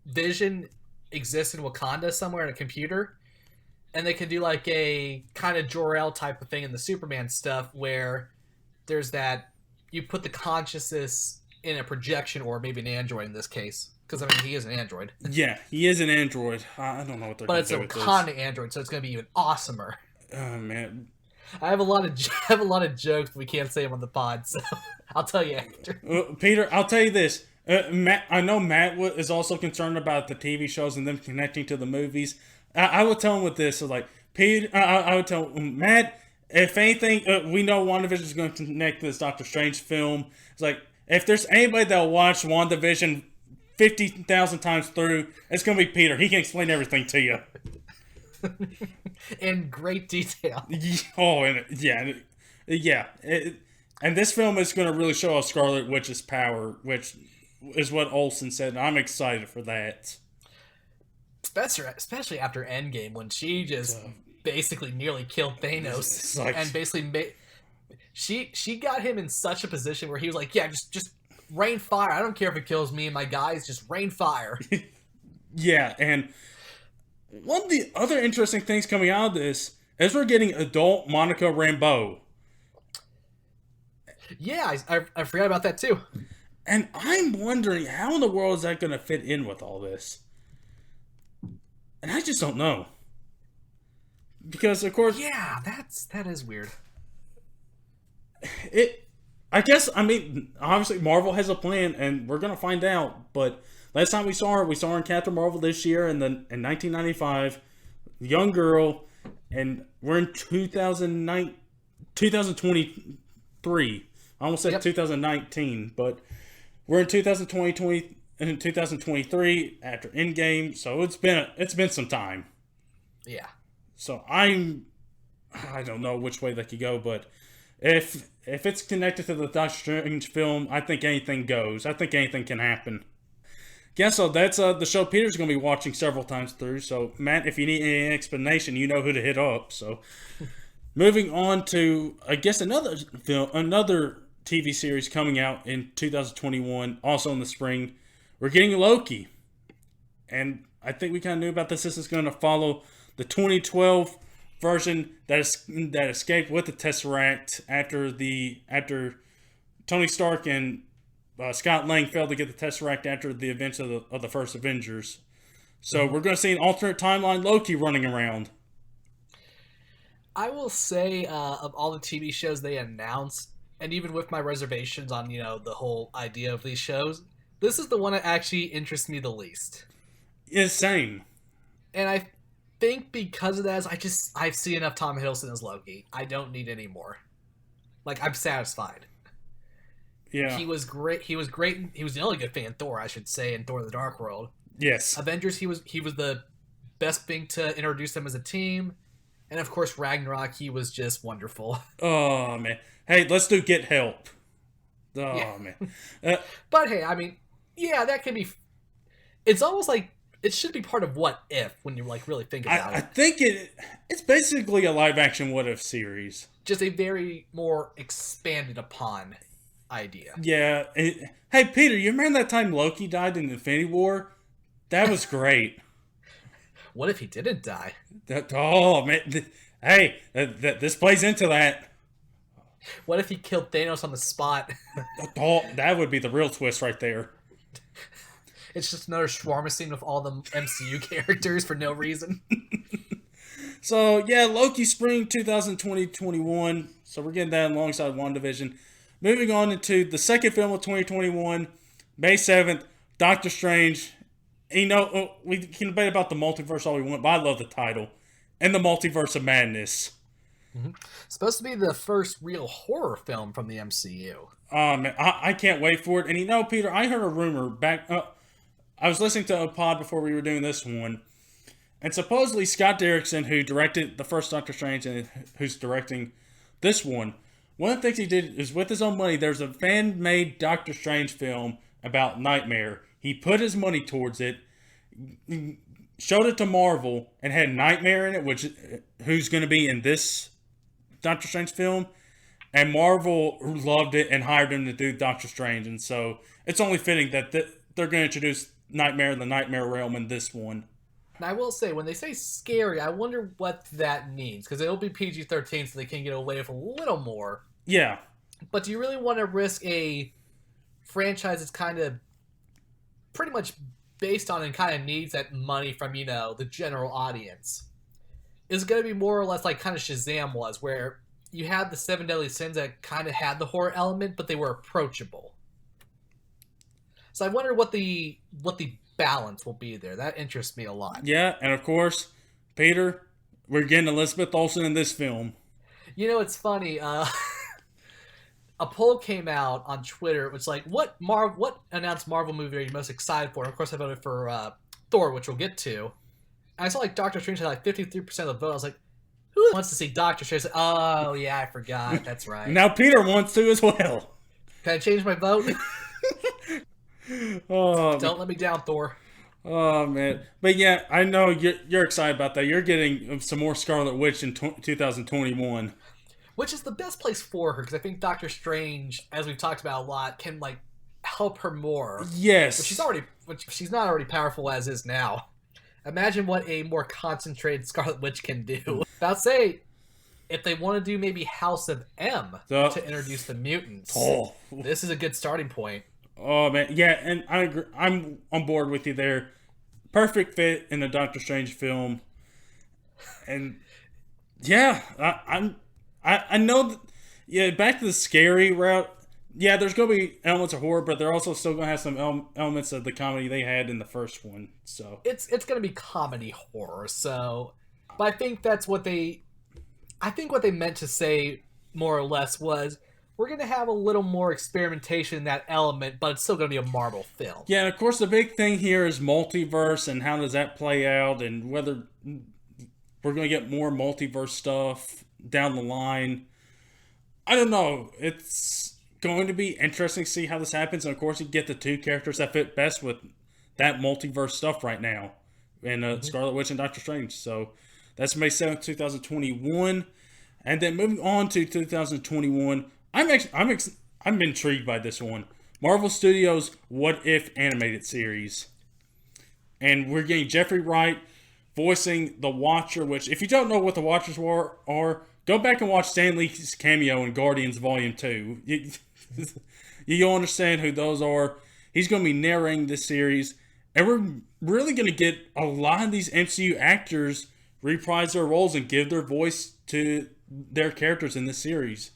Vision exists in Wakanda somewhere in a computer. And they can do, like, a kind of Jor-El type of thing in the Superman stuff where there's that... You put the consciousness in a projection, or maybe an android in this case. Because, I mean, he is an android. Yeah, he is an android. I don't know what they're going to do with this. But it's a Wakanda android, so it's going to be even awesomer. Oh, man. I have a lot of jokes, but we can't say them on the pod, so I'll tell you after. Peter, I'll tell you this. Matt, I know Matt is also concerned about the TV shows and them connecting to the movies. I would tell him with this, so like Peter, I would tell Matt, if anything, we know WandaVision is going to connect to this Doctor Strange film. It's like if there's anybody that'll watch WandaVision 50,000 times through, it's going to be Peter. He can explain everything to you. In great detail. Oh, and yeah. And this film is going to really show us Scarlet Witch's power, which is what Olsen said. And I'm excited for that. Especially after Endgame, when she just basically nearly killed Thanos, like, and basically she got him in such a position where he was like, "Yeah, just rain fire. I don't care if it kills me and my guys. Just rain fire." Yeah, and one of the other interesting things coming out of this is we're getting adult Monica Rambeau. Yeah, I forgot about that too. And I'm wondering how in the world is that going to fit in with all this? And I just don't know. Because of course, yeah, that is weird. I guess, I mean, obviously Marvel has a plan, and we're gonna find out. But last time we saw her in Captain Marvel this year, in 1995, young girl, and we're in 2023. I almost said 2019, but we're in 2020 and in 2023 after Endgame. So it's been some time. Yeah. So I don't know which way that could go, but if it's connected to the Doctor Strange film, I think anything goes. I think anything can happen. Yeah, so that's the show Peter's going to be watching several times through. So Matt, if you need any explanation, you know who to hit up. So moving on to, I guess, another TV series coming out in 2021, also in the spring. We're getting Loki, and I think we kind of knew about this. This is going to follow the 2012 version that escaped with the Tesseract after Tony Stark and Scott Lang failed to get the Tesseract after the events of the first Avengers. So we're going to see an alternate timeline Loki running around. I will say, of all the TV shows they announced, and even with my reservations on the whole idea of these shows, this is the one that actually interests me the least. It's same. And I think because of that, I see enough Tom Hiddleston as Loki. I don't need any more. Like, I'm satisfied. Yeah. He was great. He was great. He was the only good fan Thor, I should say, in Thor: The Dark World. Yes. Avengers, he was the best thing to introduce them as a team. And of course, Ragnarok, he was just wonderful. Oh, man. Hey, let's do Get Help. Oh, yeah. Man. But hey, I mean, yeah, that can be... It's almost like it should be part of What If when you really think about it. I think it's basically a live-action What If series. Just a very more expanded upon idea. Yeah. Hey, Peter, you remember that time Loki died in Infinity War? That was great. What if he didn't die? Oh, man. Hey, this plays into that. What if he killed Thanos on the spot? Oh, that would be the real twist right there. It's just another shawarma scene with all the MCU characters for no reason. So, yeah, Loki Spring 2020-21. So we're getting that alongside WandaVision. Moving on into the second film of 2021, May 7th, Doctor Strange. We can debate about the multiverse all we want, but I love the title. And the Multiverse of Madness. Mm-hmm. Supposed to be the first real horror film from the MCU. Man, I can't wait for it. And Peter, I heard a rumor back... I was listening to a pod before we were doing this one. And supposedly Scott Derrickson, who directed the first Doctor Strange and who's directing this one of the things he did is with his own money, there's a fan-made Doctor Strange film about Nightmare. He put his money towards it, showed it to Marvel, and had Nightmare in it, who's going to be in this Doctor Strange film. And Marvel loved it and hired him to do Doctor Strange. And so it's only fitting that they're going to introduce Nightmare in the Nightmare realm in this one. And I will say, when they say scary, I wonder what that means. Because it'll be PG-13, so they can get away with a little more. Yeah. But do you really want to risk a franchise that's kind of pretty much based on and kind of needs that money from, the general audience? Is it going to be more or less like kind of Shazam was, where you had the Seven Deadly Sins that kind of had the horror element, but they were approachable. So I wonder what the balance will be there. That interests me a lot. Yeah, and of course, Peter, we're getting Elizabeth Olsen in this film. You know, it's funny. A poll came out on Twitter. It was like, what announced Marvel movie are you most excited for? And of course, I voted for Thor, which we'll get to. And I saw like Doctor Strange had like 53% of the vote. I was like, who wants to see Doctor Strange? Like, oh yeah, I forgot. That's right. Now Peter wants to as well. Can I change my vote? Oh, don't let me down, Thor. Oh man, but yeah, I know you're excited about that. You're getting some more Scarlet Witch in 2021, which is the best place for her because I think Doctor Strange, as we've talked about a lot, can like help her more. Yes, but she's not already powerful as is now. Imagine what a more concentrated Scarlet Witch can do. I'll say, if they want to do maybe House of M to introduce the mutants, this is a good starting point. Oh man, yeah, and I agree. I'm on board with you there. Perfect fit in the Doctor Strange film, and yeah, I know. Yeah, back to the scary route. Yeah, there's gonna be elements of horror, but they're also still gonna have some elements of the comedy they had in the first one. So it's gonna be comedy horror. So, but I think that's what they meant to say more or less was, we're going to have a little more experimentation in that element, but it's still going to be a Marvel film. Yeah, and of course the big thing here is multiverse and how does that play out and whether we're going to get more multiverse stuff down the line. I don't know. It's going to be interesting to see how this happens. And of course you get the two characters that fit best with that multiverse stuff right now in Scarlet Witch and Doctor Strange. So that's May 7th, 2021. And then moving on to 2021, I'm intrigued by this one. Marvel Studios' What If animated series. And we're getting Jeffrey Wright voicing the Watcher, which if you don't know what the Watchers are, go back and watch Stan Lee's cameo in Guardians Volume 2. You'll understand who those are. He's going to be narrating this series. And we're really going to get a lot of these MCU actors reprise their roles and give their voice to their characters in this series.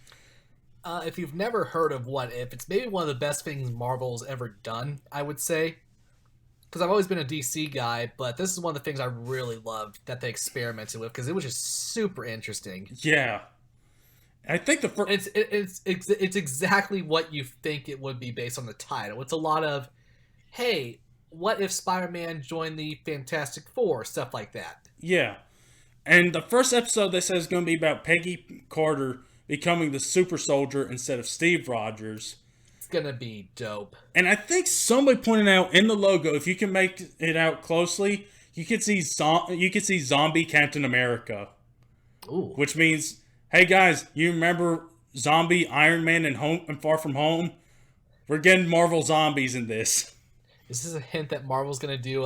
If you've never heard of What If, it's maybe one of the best things Marvel's ever done, I would say. Because I've always been a DC guy, but this is one of the things I really loved that they experimented with, because it was just super interesting. Yeah. I think the first... It's exactly what you think it would be based on the title. It's a lot of, hey, what if Spider-Man joined the Fantastic Four? Stuff like that. Yeah. And the first episode, they said, is going to be about Peggy Carter becoming the super soldier instead of Steve Rogers. It's going to be dope. And I think somebody pointed out in the logo, if you can make it out closely, you could see zombie Captain America. Ooh. Which means, hey guys, you remember zombie Iron Man and Far From Home? We're getting Marvel zombies in this. Is this a hint that Marvel's going to do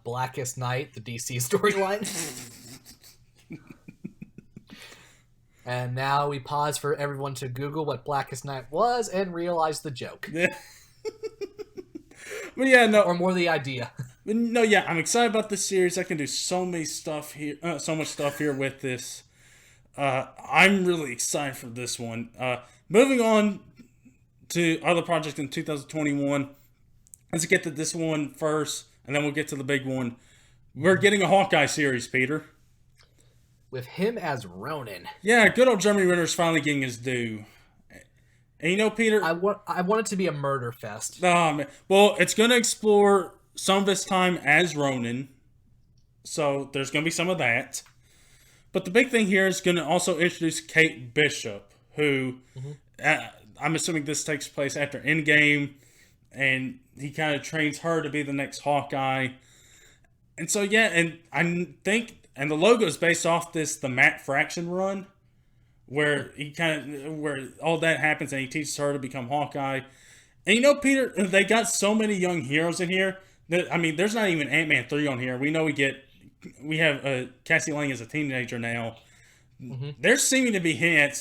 Blackest Night, the DC storyline? And now we pause for everyone to Google what Blackest Night was and realize the joke. Yeah. But yeah, no. Or more the idea. No, yeah, I'm excited about this series. I can do so much stuff here with this. I'm really excited for this one. Moving on to other projects in 2021. Let's get to this one first, and then we'll get to the big one. We're getting a Hawkeye series, Peter. With him as Ronin. Yeah, good old Jeremy Renner's finally getting his due. And you know, Peter... I want it to be a murder fest. Oh, man. Well, it's going to explore some of his time as Ronin. So, there's going to be some of that. But the big thing here is going to also introduce Kate Bishop, who... I'm assuming this takes place after Endgame. And he kind of trains her to be the next Hawkeye. And so, yeah, and I think... And the logo is based off the Matt Fraction run, where where all that happens, and he teaches her to become Hawkeye. And you know, Peter, they got so many young heroes in here that, I mean, there's not even Ant-Man 3 on here. We know we have Cassie Lang as a teenager now. Mm-hmm. They're seeming to be hinting at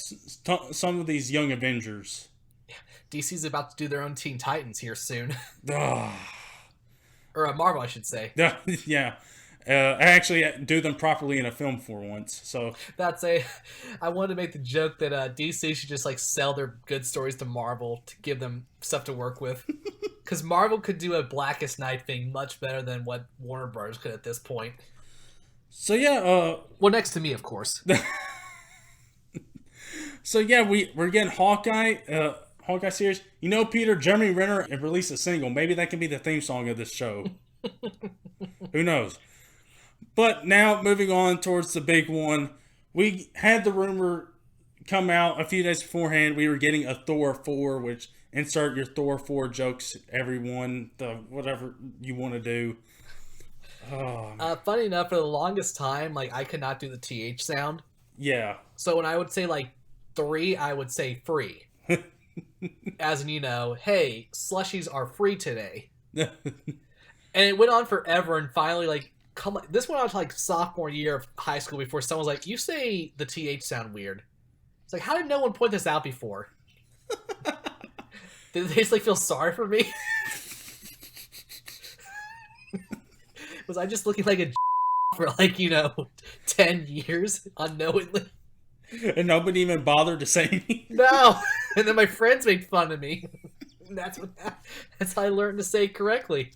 some of these young Avengers. DC's about to do their own Teen Titans here soon. Or Marvel, I should say. Yeah. I actually do them properly in a film for once. So I wanted to make the joke that DC should just like sell their good stories to Marvel to give them stuff to work with. Because Marvel could do a Blackest Night thing much better than what Warner Bros. Could at this point. So yeah, well, next to me, of course. So yeah, we're getting Hawkeye series. You know, Peter, Jeremy Renner released a single. Maybe that can be the theme song of this show. Who knows? But now, moving on towards the big one. We had the rumor come out a few days beforehand. We were getting a Thor 4, which insert your Thor 4 jokes, everyone, whatever you want to do. Oh. Funny enough, for the longest time, like, I could not do the TH sound. Yeah. So when I would say, like, 3, I would say free. As in, you know, hey, slushies are free today. And it went on forever, and finally, like, this went on to, like, sophomore year of high school before someone was like, you say the TH sound weird. It's like, how did no one point this out before? Did they just, like, feel sorry for me? Was I just looking like a for, like, you know, 10 years unknowingly? And nobody even bothered to say anything? No! And then my friends made fun of me. That's how I learned to say it correctly.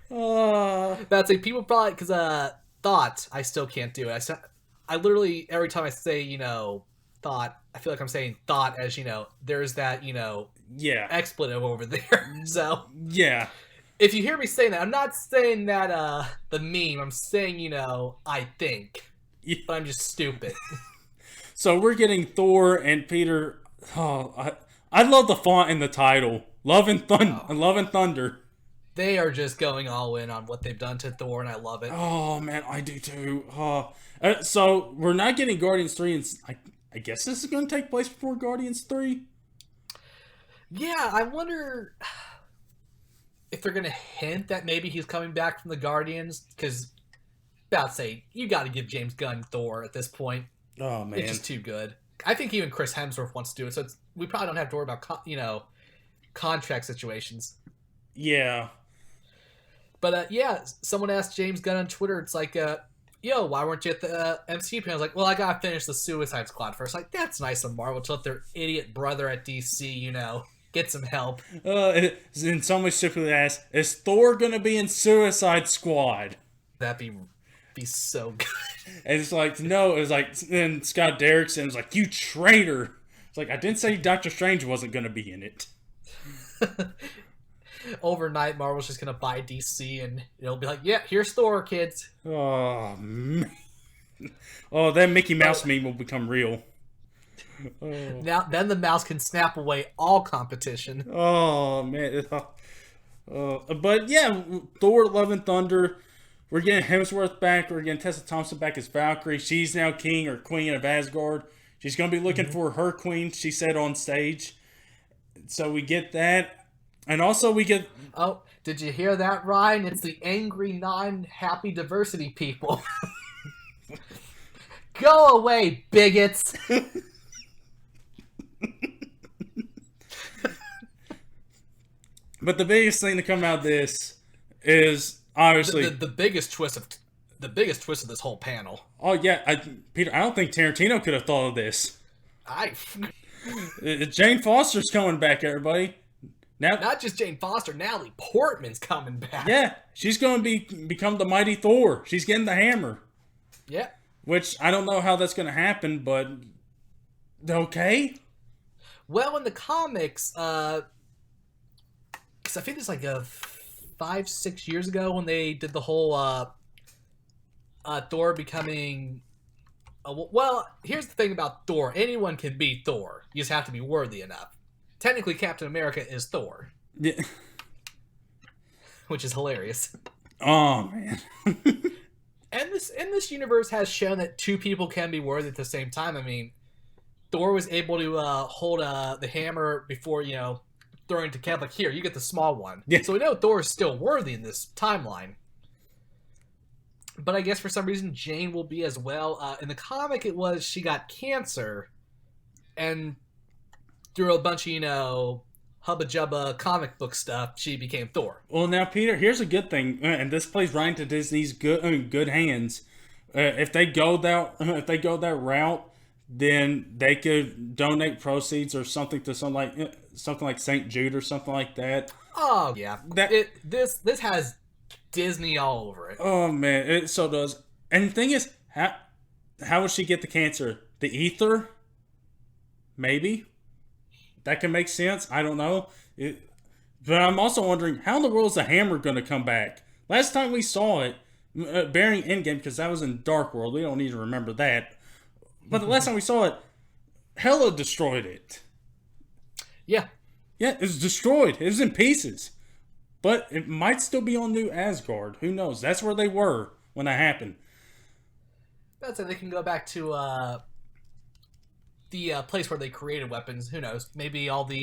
That's like, people probably, because, thought, I still can't do it. I literally, every time I say, you know, thought, I feel like I'm saying thought as, you know, there's that, you know, yeah, expletive over there. So, yeah. If you hear me saying that, I'm not saying that, the meme, I'm saying, you know, I think. Yeah. But I'm just stupid. So we're getting Thor and Peter. Oh, I love the font and the title. Love and Thunder. They are just going all in on what they've done to Thor, and I love it. Oh man, I do too. So we're not getting Guardians 3, and I guess this is going to take place before Guardians 3. Yeah, I wonder if they're going to hint that maybe he's coming back from the Guardians, because about to say, you got to give James Gunn Thor at this point. Oh man, it's just too good. I think even Chris Hemsworth wants to do it, so we probably don't have to worry about contract situations. Yeah. But yeah, someone asked James Gunn on Twitter, it's like, yo, why weren't you at the MCU panel? I was like, well, I gotta finish the Suicide Squad first. Like, that's nice of Marvel to let their idiot brother at DC, you know, get some help. And someone stupidly asked, is Thor gonna be in Suicide Squad? That'd be so good. And it's like, no, it was like, then Scott Derrickson was like, you traitor. It's like, I didn't say Doctor Strange wasn't gonna be in it. Overnight, Marvel's just gonna buy DC, and it'll be like, yeah, here's Thor, kids. Oh man. Oh, that Mickey Mouse meme will become real. Now, then the mouse can snap away all competition. Oh man. But yeah, Thor: Love and Thunder. We're getting Hemsworth back. We're getting Tessa Thompson back as Valkyrie. She's now king or queen of Asgard. She's going to be looking for her queen, she said on stage. So we get that. And also we get... Oh, did you hear that, Ryan? It's the angry, non-happy diversity people. Go away, bigots! But the biggest thing to come out of this is... Obviously, the biggest twist of this whole panel. Oh yeah, Peter, I don't think Tarantino could have thought of this. Jane Foster's coming back, everybody. Now, not just Jane Foster, Natalie Portman's coming back. Yeah, she's going to become the mighty Thor. She's getting the hammer. Yeah. Which I don't know how that's going to happen, but okay. Well, in the comics, because I think it's like 5-6 years ago when they did the whole Thor becoming... well, here's the thing about Thor. Anyone can be Thor. You just have to be worthy enough. Technically, Captain America is Thor. Yeah. Which is hilarious. Oh, man. And this universe has shown that two people can be worthy at the same time. I mean, Thor was able to hold the hammer before, throwing to Cap, like, here, you get the small one. Yeah. So we know Thor is still worthy in this timeline. But I guess for some reason Jane will be as well. In the comic, it was she got cancer, and through a bunch of, Hubba Jubba comic book stuff, she became Thor. Well, now, Peter, here's a good thing, and this plays right into Disney's good hands. If they go that route, then they could donate proceeds or something to something like St. Jude or something like that. Oh yeah, this has Disney all over it. Oh man, it so does. And the thing is, how would she get the cancer? The ether? Maybe. That can make sense. I don't know. But I'm also wondering, how in the world is the hammer going to come back? Last time we saw it, bearing Endgame, because that was in Dark World. We don't need to remember that. But the last time we saw it, Hela destroyed it. Yeah. Yeah, it was destroyed. It was in pieces. But it might still be on New Asgard. Who knows? That's where they were when that happened. That's it. They can go back to the place where they created weapons. Who knows? Maybe all the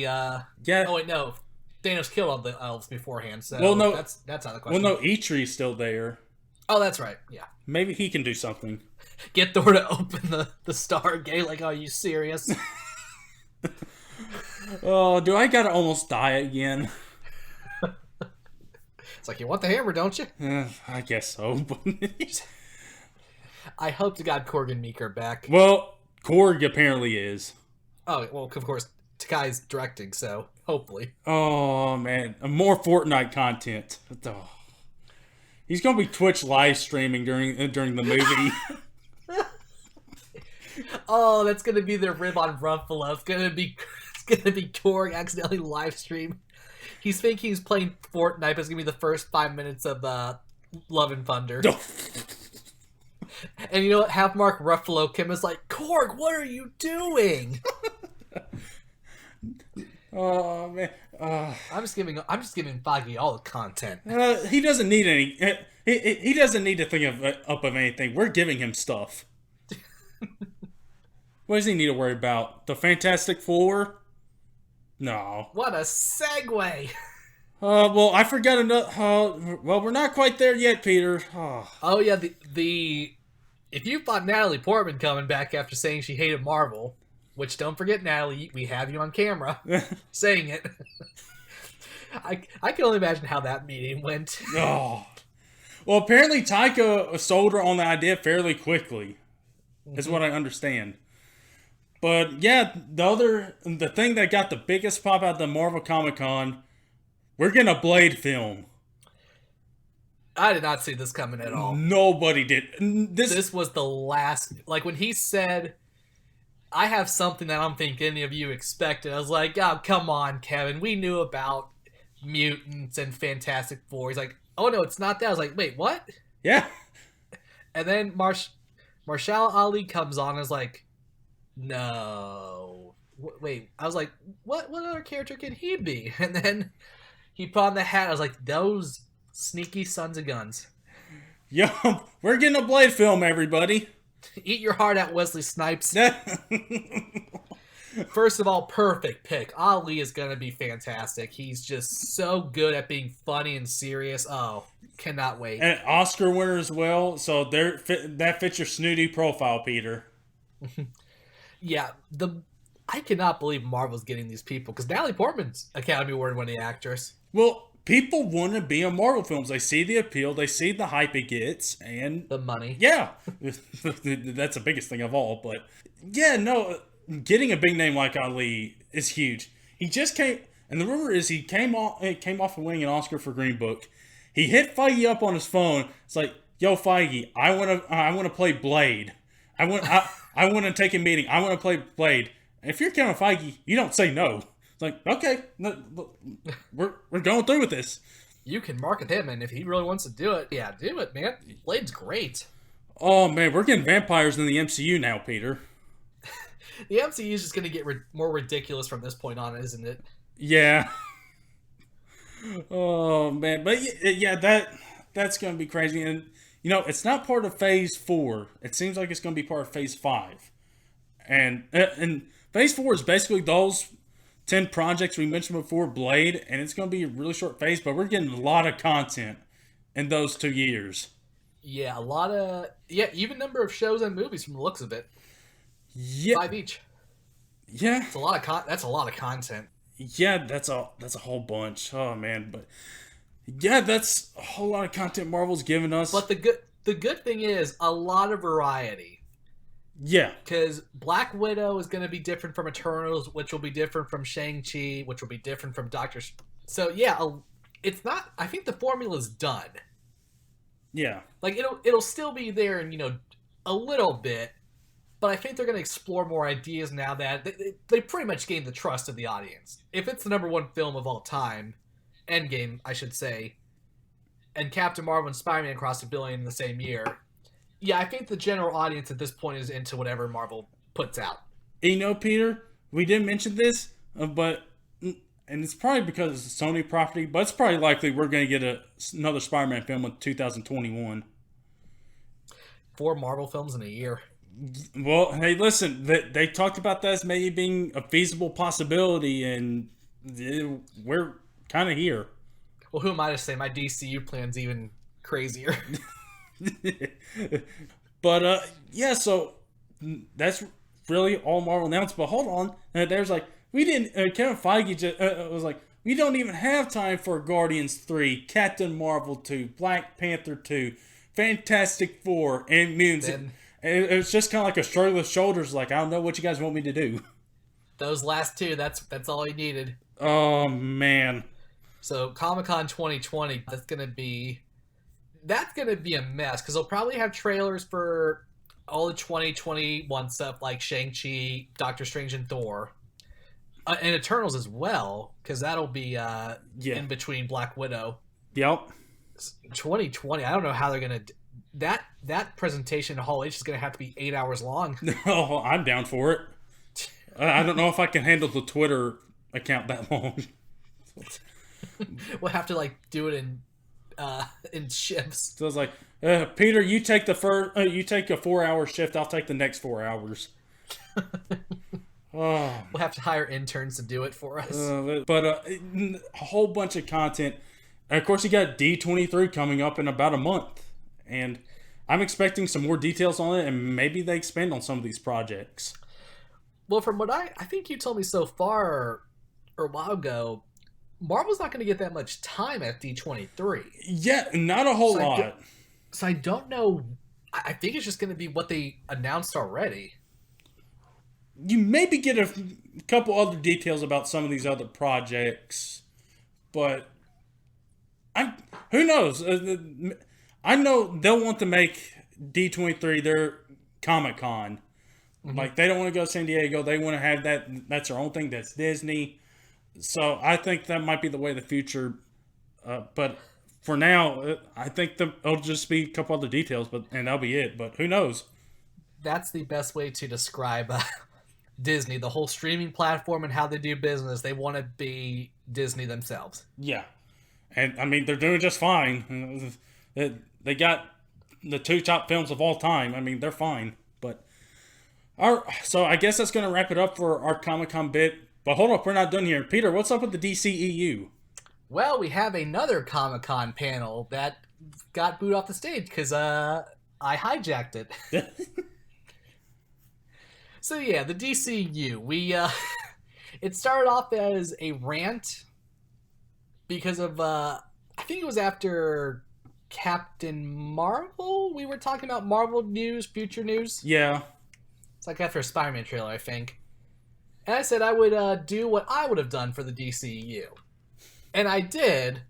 yeah. Oh wait, no. Thanos killed all the elves beforehand. So well, no, that's not the question. Well, no, Eitri's still there. Oh, that's right. Yeah. Maybe he can do something. Get Thor to open the Stargate. Like, are you serious? Oh, do I gotta almost die again? It's like, you want the hammer, don't you? I guess so. I hope to God Korg and Meek are back. Well, Korg apparently is. Oh, well, of course, Takai's directing, so hopefully. Oh, man. More Fortnite content. Oh. He's going to be Twitch live streaming during the movie. Oh, that's going to be their rib on Ruffalo. It's going to be Korg accidentally live stream. He's thinking he's playing Fortnite, but it's going to be the first 5 minutes of Love and Thunder. And you know what? Half Mark Ruffalo Kim is like, Korg, what are you doing? Oh man, I'm just giving Feige all the content. He doesn't need any. He doesn't need to think of anything. We're giving him stuff. What does he need to worry about? The Fantastic Four? No. What a segue. Well, I forgot another. Well, we're not quite there yet, Peter. Oh yeah, the if you thought Natalie Portman coming back after saying she hated Marvel, which don't forget, Natalie, we have you on camera saying it. I can only imagine how that meeting went. Oh. Well, apparently Taika sold her on the idea fairly quickly, is what I understand. But yeah, the thing that got the biggest pop out of the Marvel Comic-Con, we're getting a Blade film. I did not see this coming at all. Nobody did. This was the last... Like, when he said, I have something that I don't think any of you expected, I was like, oh, come on, Kevin. We knew about Mutants and Fantastic Four. He's like, oh, no, it's not that. I was like, wait, what? Yeah. And then Marshall Ali comes on and is like, no. Wait, I was like, what other character can he be? And then he put on the hat. I was like, those sneaky sons of guns. Yo, we're getting a Blade film, everybody. Eat your heart out, Wesley Snipes. First of all, perfect pick. Ali is going to be fantastic. He's just so good at being funny and serious. Oh, cannot wait. And Oscar winner as well, so that fits your snooty profile, Peter. Yeah, I cannot believe Marvel's getting these people, because Natalie Portman's Academy Award-winning actress. Well, people want to be in Marvel films. They see the appeal, they see the hype it gets, and... the money. Yeah. That's the biggest thing of all, but... Yeah, no, getting a big name like Ali is huge. He just came... And the rumor is he came off of winning an Oscar for Green Book. He hit Feige up on his phone. It's like, yo, Feige, I want to play Blade. I want to take a meeting. I want to play Blade. And if you're Kevin Feige, you don't say no. It's like, okay, no, we're going through with this. You can market him, and if he really wants to do it, yeah, do it, man. Blade's great. Oh, man, we're getting vampires in the MCU now, Peter. The MCU is just going to get more ridiculous from this point on, isn't it? Yeah. Oh, man. But, yeah, that's going to be crazy. And, you know, it's not part of Phase 4. It seems like it's going to be part of Phase 5. And Phase 4 is basically those 10 projects we mentioned before, Blade, and it's going to be a really short phase, but we're getting a lot of content in those 2 years. Yeah, even number of shows and movies from the looks of it. Yeah. 5 each. Yeah. That's a lot of content. Yeah, that's a whole bunch. Oh man, but yeah, that's a whole lot of content Marvel's given us. But the good thing is a lot of variety. Yeah, because Black Widow is going to be different from Eternals, which will be different from Shang-Chi, which will be different from Doctor. So yeah, it's not. I think the formula's done. yeah. Like it'll still be there, and a little bit, but I think they're going to explore more ideas now that they pretty much gained the trust of the audience. If it's the #1 film of all time, Endgame, I should say, and Captain Marvel and Spider-Man crossed $1 billion in the same year. Yeah, I think the general audience at this point is into whatever Marvel puts out. Peter, we didn't mention this, but and it's probably because it's a Sony property, but it's probably likely we're going to get another Spider-Man film in 2021. 4 Marvel films in a year. Well, hey, listen, they talked about that as maybe being a feasible possibility, and we're kind of here. Well, who am I to say? My DCU plan's even crazier. But yeah, so that's really all Marvel announced. But hold on, there's we didn't. Kevin Feige just was like, we don't even have time for Guardians 3, Captain Marvel 2, Black Panther 2, Fantastic Four, and Mutants. It was just kind of like a shrug of the shoulders, like, I don't know what you guys want me to do. Those last 2, that's all he needed. Oh man. So Comic-Con 2020, that's gonna be a mess because they'll probably have trailers for all the 2021 stuff like Shang-Chi, Doctor Strange, and Thor, and Eternals as well, because that'll be in between Black Widow. Yep. 2020, I don't know how they're gonna. That presentation in Hall H is gonna have to be 8 hours long. No, I'm down for it. I don't know if I can handle the Twitter account that long. We'll have to do it in shifts. So I was like, Peter, you take you take a 4-hour shift. I'll take the next 4 hours. We'll have to hire interns to do it for us. But a whole bunch of content. And of course, you got D23 coming up in about a month, and I'm expecting some more details on it, and maybe they expand on some of these projects. Well, from what I think you told me so far, or a while ago, Marvel's not going to get that much time at D23. Yeah, not a whole lot. So I don't know. I think it's just going to be what they announced already. You maybe get a couple other details about some of these other projects, but who knows? I know they'll want to make D23 their Comic-Con. Mm-hmm. They don't want to go to San Diego. They want to have that. That's their own thing. That's Disney. So I think that might be the way of the future. But for now, I think it'll just be a couple other details, and that'll be it. But who knows? That's the best way to describe Disney, the whole streaming platform and how they do business. They want to be Disney themselves. Yeah. And, I mean, they're doing just fine. They got the 2 top films of all time. I mean, they're fine. But so I guess that's going to wrap it up for our Comic-Con bit. But hold up, we're not done here. Peter, what's up with the DCEU? Well, we have another Comic-Con panel that got booed off the stage because I hijacked it. So yeah, the DCEU. It started off as a rant because of I think it was after Captain Marvel. We were talking about Marvel news, future news. Yeah. It's like after a Spider-Man trailer, I think. And I said I would do what I would have done for the DCEU. And I did.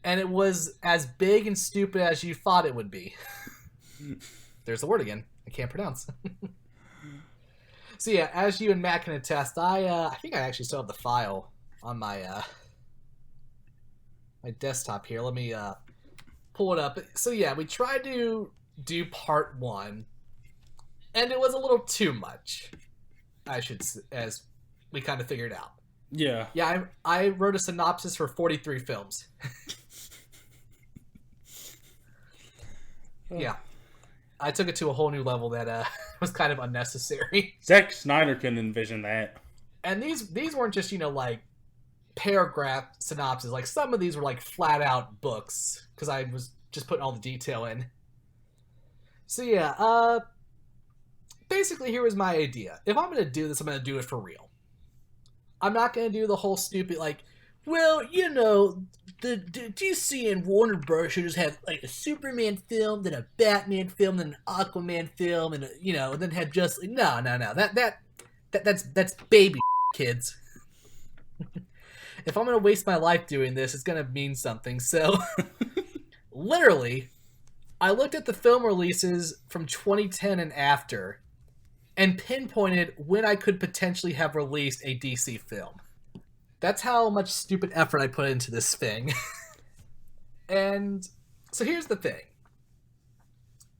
And it was as big and stupid as you thought it would be. There's the word again. I can't pronounce. So yeah, as you and Matt can attest, I think I actually still have the file on my my desktop here. Let me pull it up. So yeah, we tried to do part 1. And it was a little too much, as we kind of figured out. Yeah. Yeah, I wrote a synopsis for 43 films. Yeah. I took it to a whole new level that was kind of unnecessary. Zack Snyder couldn't envision that. And these weren't just, paragraph synopses. Some of these were flat out books because I was just putting all the detail in. So yeah, basically here was my idea. If I'm going to do this, I'm going to do it for real. I'm not going to do the whole stupid, like, well, you know, the DC and Warner Bros. Should just have, like, a Superman film, then a Batman film, then an Aquaman film, and, and then have just, no. That's baby kids. If I'm going to waste my life doing this, it's going to mean something. So, literally, I looked at the film releases from 2010 and after, and pinpointed when I could potentially have released a DC film. That's how much stupid effort I put into this thing. And so here's the thing.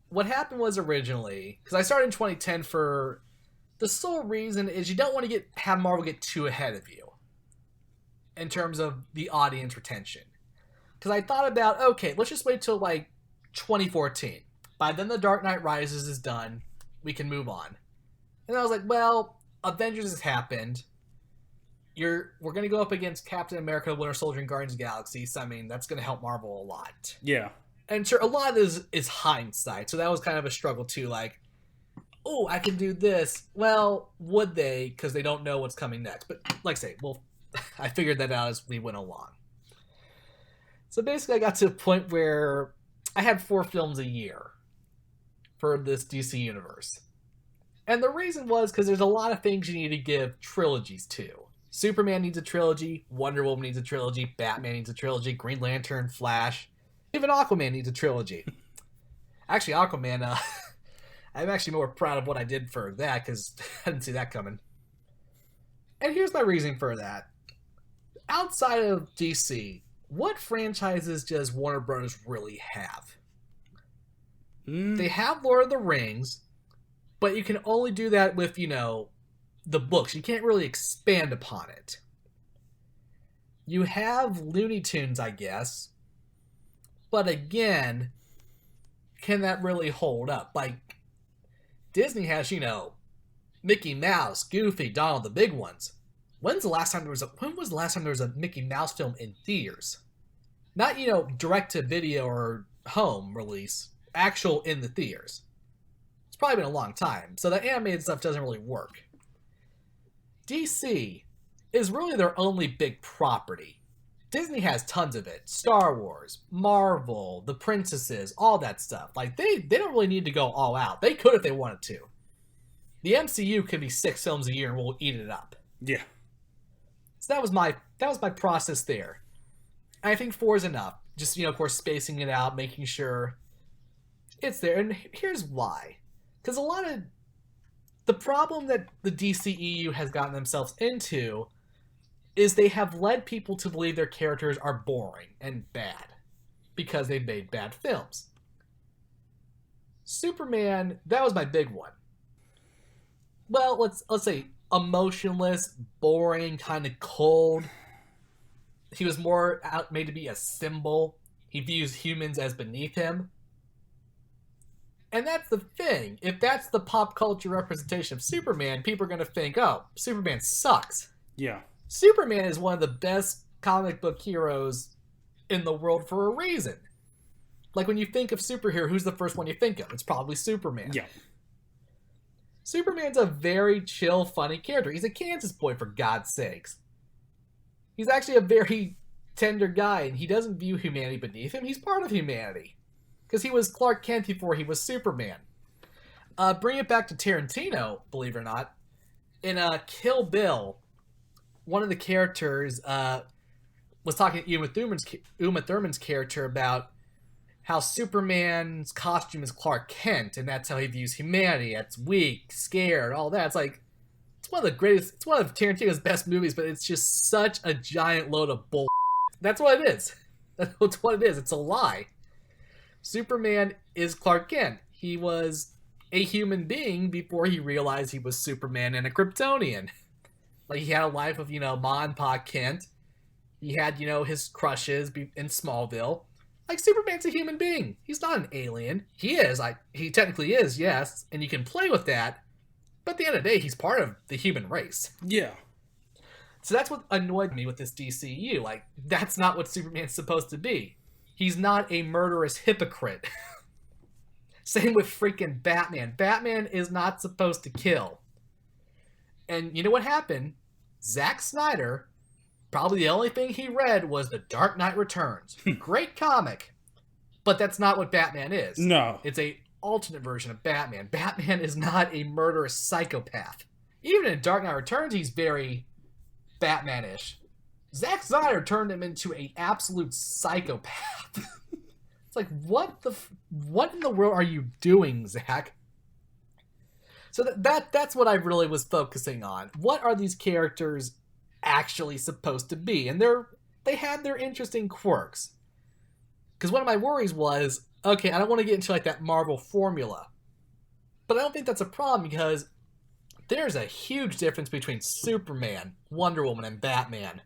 What happened was originally, because I started in 2010 for the sole reason is you don't want to have Marvel get too ahead of you in terms of the audience retention. Because I thought about, okay, let's just wait till like 2014. By then The Dark Knight Rises is done. We can move on. And I was like, well, Avengers has happened. We're going to go up against Captain America, Winter Soldier, and Guardians of the Galaxy. So, I mean, that's going to help Marvel a lot. Yeah. And sure, a lot of this is hindsight. So that was kind of a struggle, too. Like, oh, I can do this. Well, would they? Because they don't know what's coming next. But, like I say, well, I figured that out as we went along. So basically, I got to a point where I had 4 films a year for this DC universe. And the reason was because there's a lot of things you need to give trilogies to. Superman needs a trilogy, Wonder Woman needs a trilogy, Batman needs a trilogy, Green Lantern, Flash, even Aquaman needs a trilogy. Actually, Aquaman, I'm actually more proud of what I did for that because I didn't see that coming. And here's my reasoning for that. Outside of DC, what franchises does Warner Bros. Really have? They have Lord of the Rings, but you can only do that with, the books. You can't really expand upon it. You have Looney Tunes, I guess. But again, can that really hold up? Like, Disney has, Mickey Mouse, Goofy, Donald, the big ones. When was the last time there was a Mickey Mouse film in theaters? Not, direct to video or home release. Actual in the theaters. It's probably been a long time. So the animated stuff doesn't really work. DC is really their only big property. Disney has tons of it. Star Wars, Marvel, the princesses, all that stuff. Like, they don't really need to go all out. They could if they wanted to. The MCU could be 6 films a year and we'll eat it up. Yeah. So that was my process there. I think 4 is enough. Just, of course, spacing it out, making sure it's there. And here's why. Because a lot of the problem that the DCEU has gotten themselves into is they have led people to believe their characters are boring and bad because they've made bad films. Superman, that was my big one. Well, let's say emotionless, boring, kind of cold. He was more made to be a symbol. He views humans as beneath him. And that's the thing. If that's the pop culture representation of Superman, people are going to think, oh, Superman sucks. Yeah. Superman is one of the best comic book heroes in the world for a reason. Like, when you think of superhero, who's the first one you think of? It's probably Superman. Yeah. Superman's a very chill, funny character. He's a Kansas boy, for God's sakes. He's actually a very tender guy, and he doesn't view humanity beneath him. He's part of humanity. Because he was Clark Kent before he was Superman. Bring it back to Tarantino, believe it or not. In Kill Bill, one of the characters was talking to Uma Thurman's character about how Superman's costume is Clark Kent, and that's how he views humanity. That's weak, scared, all that. It's like, it's one of Tarantino's best movies, but it's just such a giant load of bull. That's what it is. That's what it is. It's a lie. Superman is Clark Kent. He was a human being before he realized he was Superman and a Kryptonian. Like, he had a life of, Ma and Pa Kent. He had, his crushes in Smallville. Like, Superman's a human being. He's not an alien. He is. He technically is, yes. And you can play with that. But at the end of the day, he's part of the human race. Yeah. So that's what annoyed me with this DCU. Like, that's not what Superman's supposed to be. He's not a murderous hypocrite. Same with freaking Batman. Batman is not supposed to kill. And you know what happened? Zack Snyder, probably the only thing he read was The Dark Knight Returns. Great comic, but that's not what Batman is. No. It's a alternate version of Batman. Batman is not a murderous psychopath. Even in Dark Knight Returns, he's very Batman-ish. Zack Snyder turned him into an absolute psychopath. It's like, what in the world are you doing, Zack? So that's what I really was focusing on. What are these characters actually supposed to be? And they had their interesting quirks. Because one of my worries was, okay, I don't want to get into like that Marvel formula. But I don't think that's a problem because there's a huge difference between Superman, Wonder Woman, and Batman.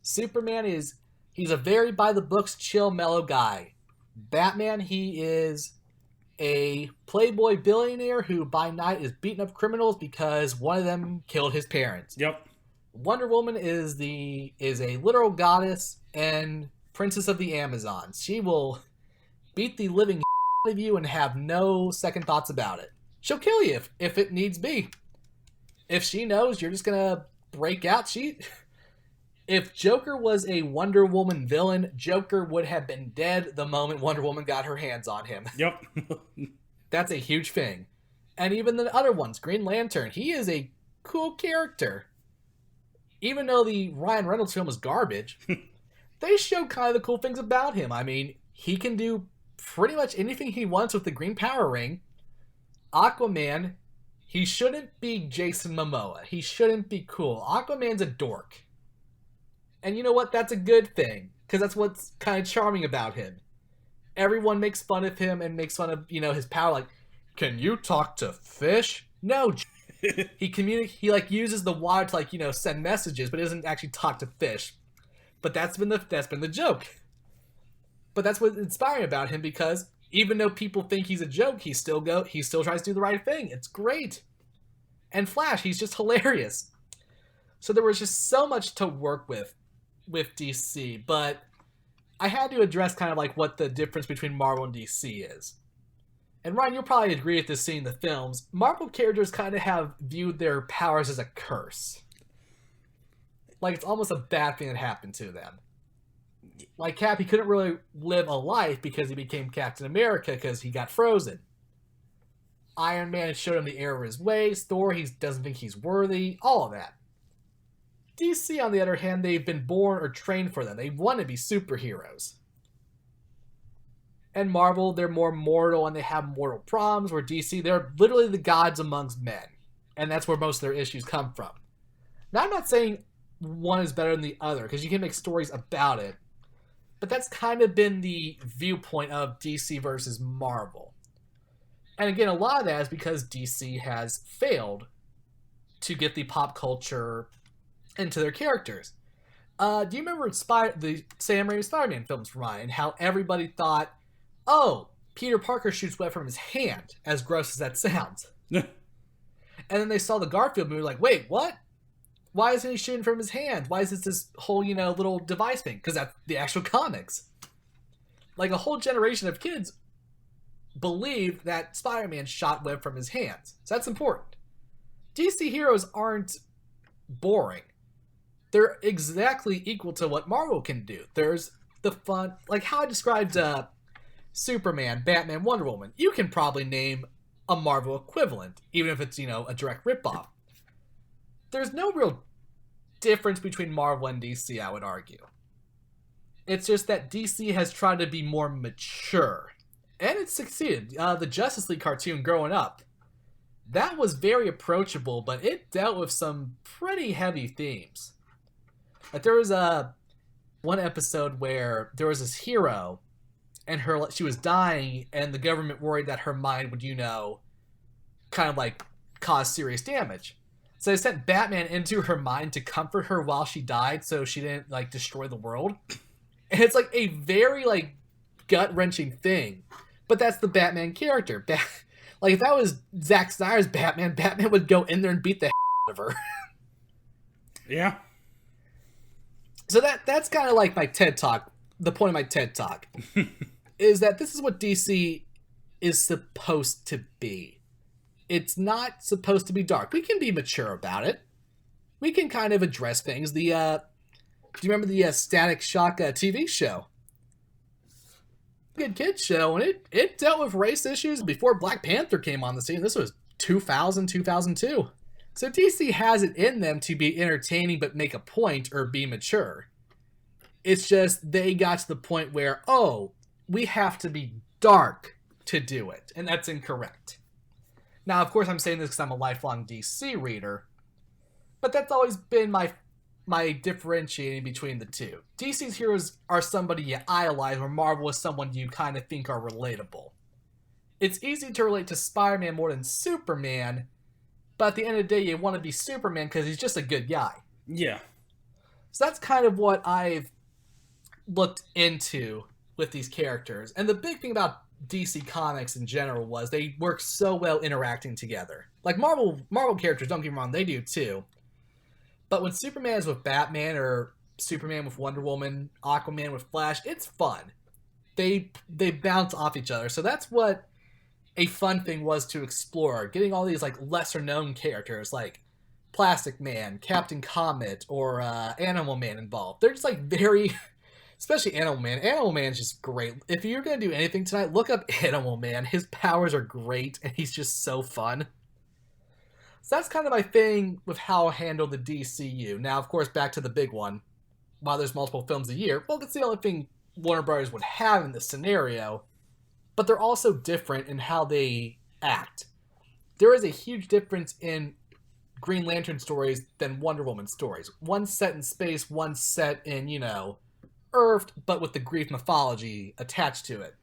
Superman he's a very by-the-books, chill, mellow guy. Batman, he is a playboy billionaire who by night is beating up criminals because one of them killed his parents. Yep. Wonder Woman is a literal goddess and princess of the Amazons. She will beat the living out of you and have no second thoughts about it. She'll kill you if it needs be. If she knows you're just gonna break out, if Joker was a Wonder Woman villain, Joker would have been dead the moment Wonder Woman got her hands on him. Yep. That's a huge thing. And even the other ones, Green Lantern, he is a cool character. Even though the Ryan Reynolds film was garbage, they show kind of the cool things about him. I mean, he can do pretty much anything he wants with the Green Power Ring. Aquaman, he shouldn't be Jason Momoa. He shouldn't be cool. Aquaman's a dork. And you know what? That's a good thing. Because that's what's kind of charming about him. Everyone makes fun of him and makes fun of, his power. Like, can you talk to fish? No. He uses the water to send messages, but he doesn't actually talk to fish. But that's been the joke. But that's what's inspiring about him because even though people think he's a joke, he still tries to do the right thing. It's great. And Flash, he's just hilarious. So there was just so much to work with DC, but I had to address kind of like what the difference between Marvel and DC is. And Ryan, you'll probably agree with this seeing the films. Marvel characters kind of have viewed their powers as a curse. Like it's almost a bad thing that happened to them. Like Cap, he couldn't really live a life because he became Captain America because he got frozen. Iron Man showed him the error of his ways. Thor, he doesn't think he's worthy. All of that. DC, on the other hand, they've been born or trained for them. They want to be superheroes. And Marvel, they're more mortal and they have mortal problems, where DC, they're literally the gods amongst men. And that's where most of their issues come from. Now, I'm not saying one is better than the other, because you can make stories about it. But that's kind of been the viewpoint of DC versus Marvel. And again, a lot of that is because DC has failed to get the pop culture into their characters. Do you remember the Sam Raimi Spider-Man films, Ryan? How everybody thought, oh, Peter Parker shoots web from his hand, as gross as that sounds. And then they saw the Garfield movie, like, wait, what? Why isn't he shooting from his hand? Why is this whole, little device thing? Because that's the actual comics. Like, a whole generation of kids believe that Spider-Man shot web from his hands. So that's important. DC heroes aren't boring. They're exactly equal to what Marvel can do. There's the fun, like how I described Superman, Batman, Wonder Woman. You can probably name a Marvel equivalent, even if it's, a direct ripoff. There's no real difference between Marvel and DC, I would argue. It's just that DC has tried to be more mature. And it's succeeded. The Justice League cartoon growing up, that was very approachable, but it dealt with some pretty heavy themes. Like there was one episode where there was this hero, and she was dying, and the government worried that her mind would, kind of like cause serious damage. So they sent Batman into her mind to comfort her while she died, so she didn't like destroy the world. And it's like a very like gut-wrenching thing, but that's the Batman character. Like if that was Zack Snyder's Batman, Batman would go in there and beat the out of her. Yeah. So that's kind of like my TED Talk. The point of my TED Talk is that this is what DC is supposed to be. It's not supposed to be dark. We can be mature about it. we can kind of address things. Do you remember the Static Shock TV show? Good kids show, and it dealt with race issues before Black Panther came on the scene. This was 2000, 2002. So DC has it in them to be entertaining but make a point or be mature. It's just they got to the point where, oh, we have to be dark to do it, and that's incorrect. Now, of course, I'm saying this because I'm a lifelong DC reader, but that's always been my differentiating between the two. DC's heroes are somebody you idolize, where Marvel is someone you kind of think are relatable. It's easy to relate to Spider-Man more than Superman, but at the end of the day, you want to be Superman because he's just a good guy. Yeah. So that's kind of what I've looked into with these characters. And the big thing about DC Comics in general was they work so well interacting together. Like Marvel characters, don't get me wrong, they do too. But when Superman is with Batman or Superman with Wonder Woman, Aquaman with Flash, it's fun. They bounce off each other. So that's what a fun thing was to explore. Getting all these like lesser known characters like Plastic Man, Captain Comet, or Animal Man involved. They're just like very, especially Animal Man. Animal Man's just great. If you're going to do anything tonight, look up Animal Man. His powers are great and he's just so fun. So that's kind of my thing with how I handle the DCU. Now, of course, back to the big one. While there's multiple films a year, well, that's the only thing Warner Brothers would have in this scenario. But they're also different in how they act. There is a huge difference in Green Lantern stories than Wonder Woman stories. One's set in space, one's set in, Earth, but with the Greek mythology attached to it.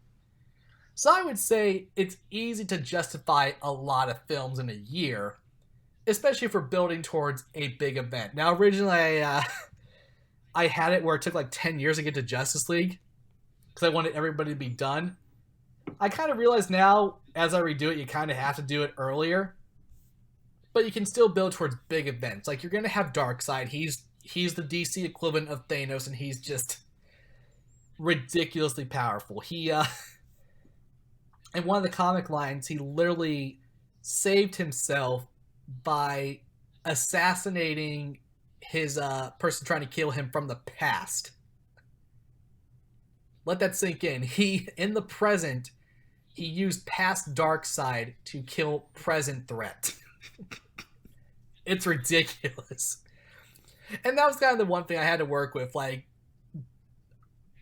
So I would say it's easy to justify a lot of films in a year, especially if we're building towards a big event. Now, originally, I had it where it took like 10 years to get to Justice League because I wanted everybody to be done. I kind of realize now, as I redo it, you kind of have to do it earlier. But you can still build towards big events. Like, you're going to have Darkseid. He's the DC equivalent of Thanos, and he's just ridiculously powerful. He, in one of the comic lines, he literally saved himself by assassinating his person trying to kill him from the past. Let that sink in. In the present, he used past Darkseid to kill present threat. It's ridiculous. And that was kind of the one thing I had to work with. Like,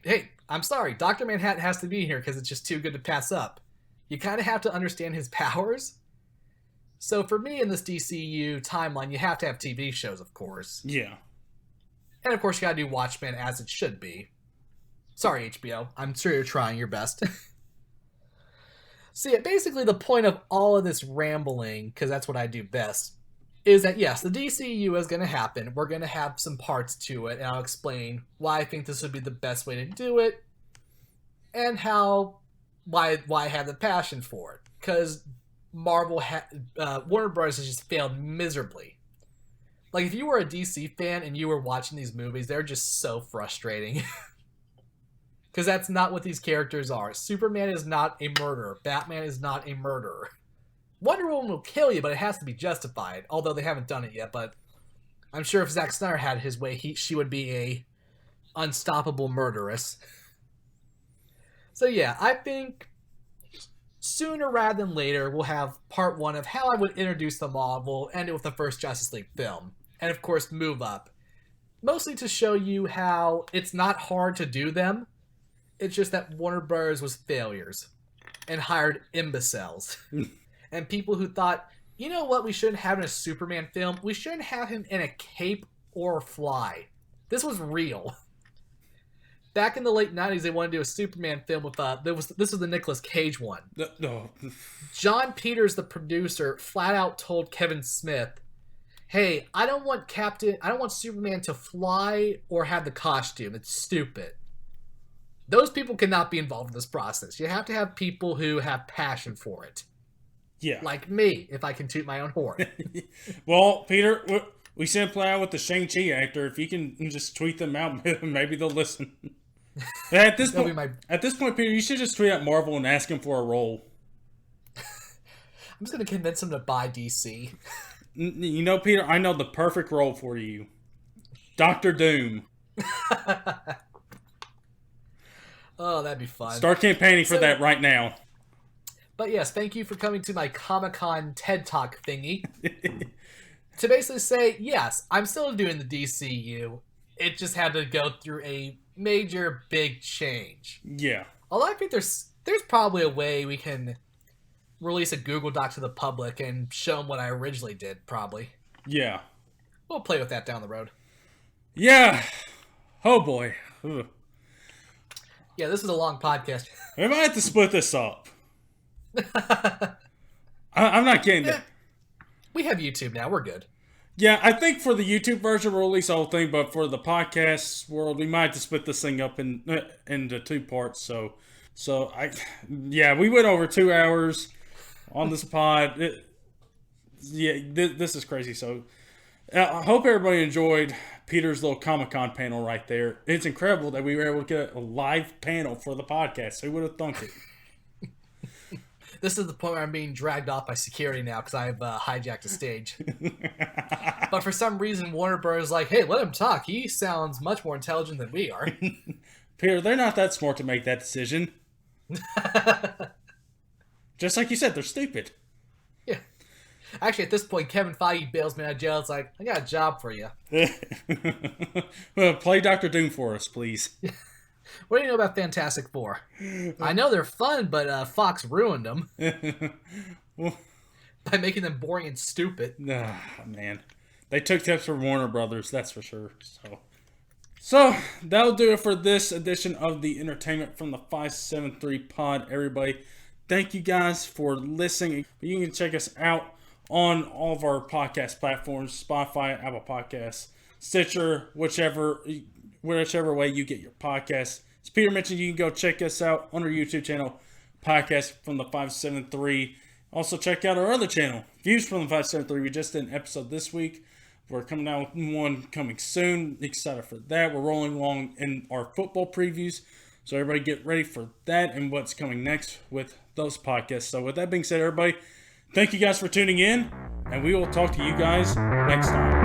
hey, I'm sorry, Dr. Manhattan has to be here because it's just too good to pass up. You kind of have to understand his powers. So for me in this DCU timeline, you have to have TV shows, of course. Yeah. And of course, you gotta do Watchmen as it should be. Sorry, HBO. I'm sure you're trying your best. So yeah, basically the point of all of this rambling, because that's what I do best, is that yes, the DCU is going to happen. We're going to have some parts to it, and I'll explain why I think this would be the best way to do it, and why I have the passion for it. Because Warner Bros. Has just failed miserably. Like, if you were a DC fan and you were watching these movies, they're just so frustrating. Because that's not what these characters are. Superman is not a murderer. Batman is not a murderer. Wonder Woman will kill you, but it has to be justified. Although they haven't done it yet, but I'm sure if Zack Snyder had his way, she would be a unstoppable murderess. So yeah, I think sooner rather than later, we'll have part one of how I would introduce the Marvel, end it with the first Justice League film. And of course, move up. Mostly to show you how it's not hard to do them. It's just that Warner Bros. Was failures and hired imbeciles. And people who thought, you know what we shouldn't have in a Superman film? We shouldn't have him in a cape or fly. This was real. Back in the late 90s, they wanted to do a Superman film with, this was the Nicolas Cage one. No. John Peters, the producer, flat out told Kevin Smith, hey, I don't want Superman to fly or have the costume. It's stupid. Those people cannot be involved in this process. You have to have people who have passion for it. Yeah. Like me, if I can toot my own horn. Well, Peter, we simply out with the Shang-Chi actor. If you can just tweet them out, maybe they'll listen. At this point, Peter, you should just tweet at Marvel and ask him for a role. I'm just going to convince him to buy DC. You know, Peter, I know the perfect role for you. Dr. Doom. Oh, that'd be fun. Start campaigning for that right now. But yes, thank you for coming to my Comic-Con TED Talk thingy. To basically say, yes, I'm still doing the DCEU. It just had to go through a major big change. Yeah. Although I think there's probably a way we can release a Google Doc to the public and show them what I originally did, probably. Yeah. We'll play with that down the road. Yeah. Oh boy. Ugh. Yeah, this is a long podcast. We might have to split this up. I'm not kidding. Yeah. We have YouTube now. We're good. Yeah, I think for the YouTube version, we'll release the whole thing, but for the podcast world, we might have to split this thing up into 2 parts. We went over 2 hours on this pod. This is crazy. So I hope everybody enjoyed Peter's little Comic-Con panel right there. It's incredible that we were able to get a live panel for the podcast. Who would have thunk it? This is the point where I'm being dragged off by security now because I've hijacked a stage. But for some reason, Warner Bros. Like, hey, let him talk. He sounds much more intelligent than we are. Peter, they're not that smart to make that decision. Just like you said, they're stupid. Yeah. Actually, at this point, Kevin Feige bails me out of jail. It's like, I got a job for you. Well, play Dr. Doom for us, please. What do you know about Fantastic Four? I know they're fun, but Fox ruined them by making them boring and stupid. Nah, man. They took tips from Warner Brothers, that's for sure. So that'll do it for this edition of the Entertainment from the 573 pod, everybody. Thank you guys for listening. You can check us out on all of our podcast platforms, Spotify, Apple Podcasts, Stitcher, whichever way you get your podcasts. As Peter mentioned, you can go check us out on our YouTube channel, Podcast from the 573. Also check out our other channel, Views from the 573. We just did an episode this week. We're coming out with one coming soon. Excited for that. We're rolling along in our football previews. So everybody get ready for that and what's coming next with those podcasts. So with that being said, everybody, thank you guys for tuning in. And we will talk to you guys next time.